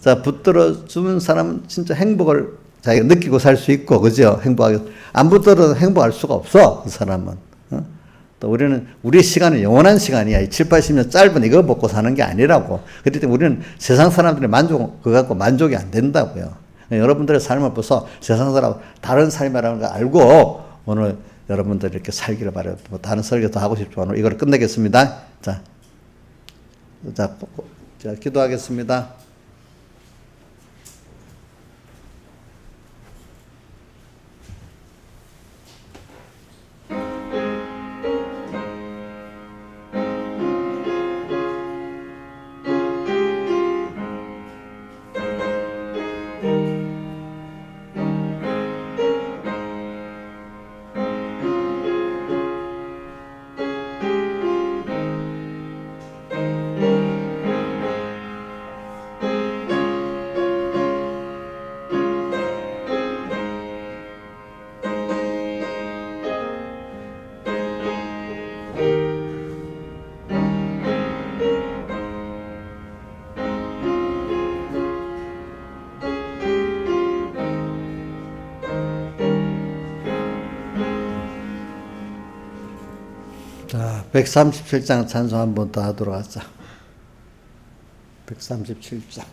자, 붙들어 주는 사람은 진짜 행복을 자기가 느끼고 살 수 있고, 그죠? 행복하게. 안 붙들어 행복할 수가 없어, 그 사람은. 또 우리는, 우리 시간은 영원한 시간이야. 7, 80년 짧은 이거 먹고 사는 게 아니라고. 그렇기 때문에 우리는 세상 사람들의 그거 갖고 만족이 안 된다고요. 여러분들의 삶을 보서 세상 사람, 다른 삶이라는 걸 알고 오늘 여러분들 이렇게 살기를 바라요. 뭐 다른 설교 더 하고 싶지만 오늘 이걸 끝내겠습니다. 자, 기도하겠습니다. 자, 137장 찬송 한 번 더 하도록 하자. 137장.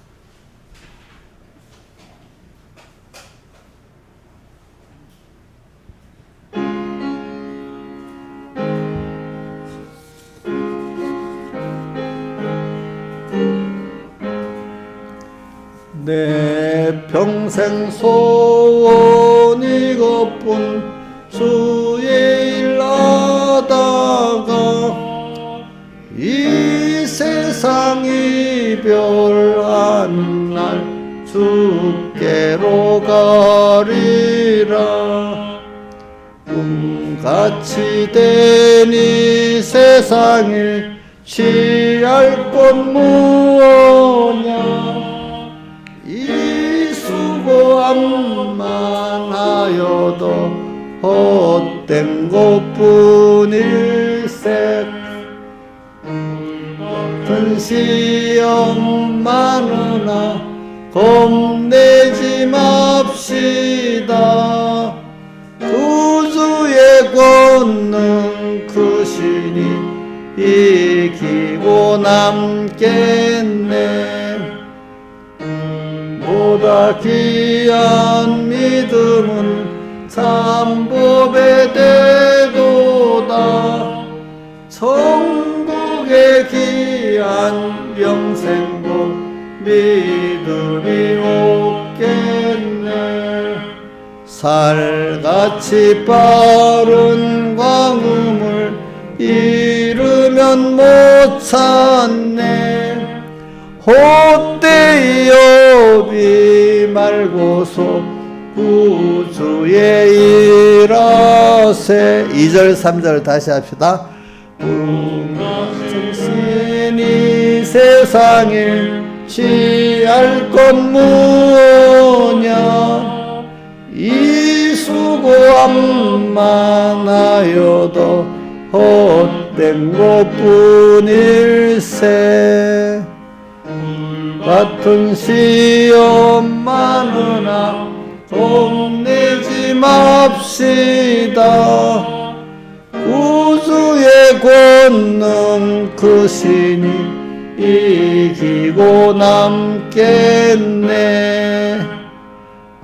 내 평생 소원 이것뿐 주의 일 하다가 이 세상 이별하는 날 주께로 가리라. 꿈같이 된 이 세상에 취할 것 무엇냐. 이 수고함만 하여도 헛된 것뿐일세. 같은 시험 많으나 겁내지 맙시다. 구주의 권능 크시니 이기고 남겠네. 보다 귀한 믿음은 참법에 되도다. 천국의 귀한 영생복 믿음이 없겠네. 살같이 빠른 광음을 이루면 못 찾네. 헛되이 여비 말고서 구주의 일하세. 2절 3절 다시 합시다. 불같으신 세상에 취할 것 무엇냐. 이 수고함만 하여도 헛된 것뿐일세. 같은 시험 많으나 동내지 맙시다. 구주의 권능 크시니 이기고 남겠네.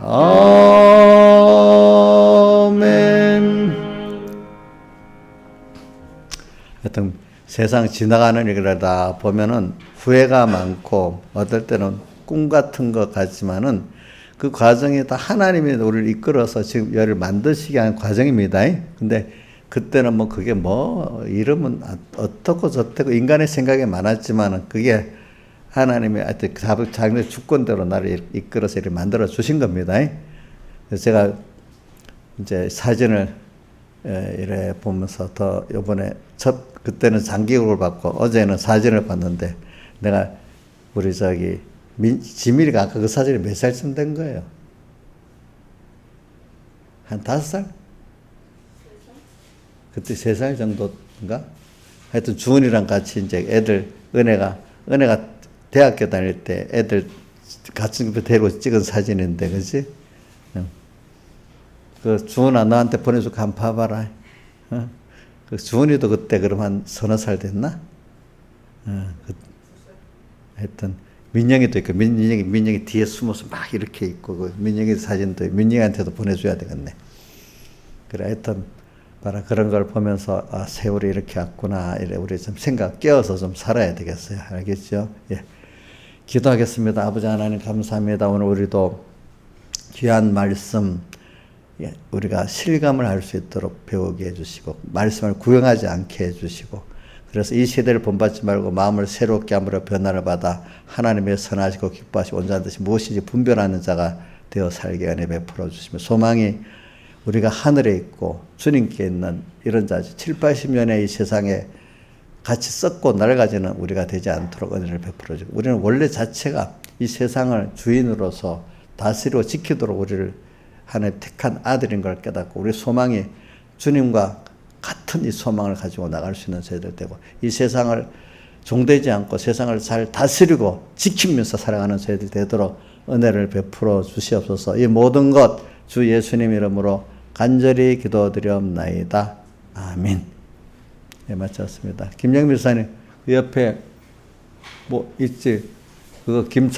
아멘. 하여튼 세상 지나가는 일이다 보면은 후회가 많고 어떨 때는 꿈 같은 것 같지만은 그 과정이 다 하나님이 우리를 이끌어서 지금 여를 만드시게 하는 과정입니다. 근데 그때는 뭐 그게 뭐 이름은 어떻고 저떻고 인간의 생각이 많았지만은 그게 하나님의 하여튼 자기의 주권대로 나를 이끌어서 이렇게 만들어 주신 겁니다. 그래서 제가 이제 사진을 이래 보면서 더 요번에 그때는 장기교육을 받고 어제는 사진을 봤는데 내가 우리 지밀이가 아까 그 사진이 몇 살쯤 된 거예요? 한 5살? 그때 3살 정도인가? 하여튼 주은이랑 같이 이제 애들 은혜가 대학교 다닐 때 애들 같이 데리고 찍은 사진인데, 그지? 그 주은아 너한테 보내주고 한번 봐봐라. 그 주은이도 그때 그럼 한 30살 됐나? 하여튼 민영이도 있고 민영이 뒤에 숨어서 막 이렇게 있고 그 민영이 사진도 민영이한테도 보내줘야 되겠네. 그래 하여튼 봐라 그런 걸 보면서 아 세월이 이렇게 왔구나 이래 우리 좀 깨어서 좀 살아야 되겠어요. 알겠죠? 예. 기도하겠습니다. 아버지 하나님 감사합니다. 오늘 우리도 귀한 말씀 우리가 실감을 할 수 있도록 배우게 해주시고 말씀을 구경하지 않게 해주시고 그래서 이 세대를 본받지 말고 마음을 새롭게 함으로 변화를 받아 하나님의 선하시고 기뻐하시고 온전한 뜻이 무엇인지 분별하는 자가 되어 살게 은혜 베풀어 주시며 소망이 우리가 하늘에 있고 주님께 있는 이런 자지 7, 80년의 이 세상에 같이 썩고 낡아지는 우리가 되지 않도록 은혜를 베풀어 주고 우리는 원래 자체가 이 세상을 주인으로서 다스리고 지키도록 우리를 하나님 택한 아들인 걸 깨닫고 우리 소망이 주님과 같은 이 소망을 가지고 나갈 수 있는 저희들 되고 이 세상을 종되지 않고 세상을 잘 다스리고 지키면서 살아가는 저희들 되도록 은혜를 베풀어 주시옵소서. 이 모든 것 주 예수님 이름으로 간절히 기도드리옵나이다. 아멘. 예, 마쳤습니다. 김영민 목사님 그 옆에 뭐 있지? 그거 김차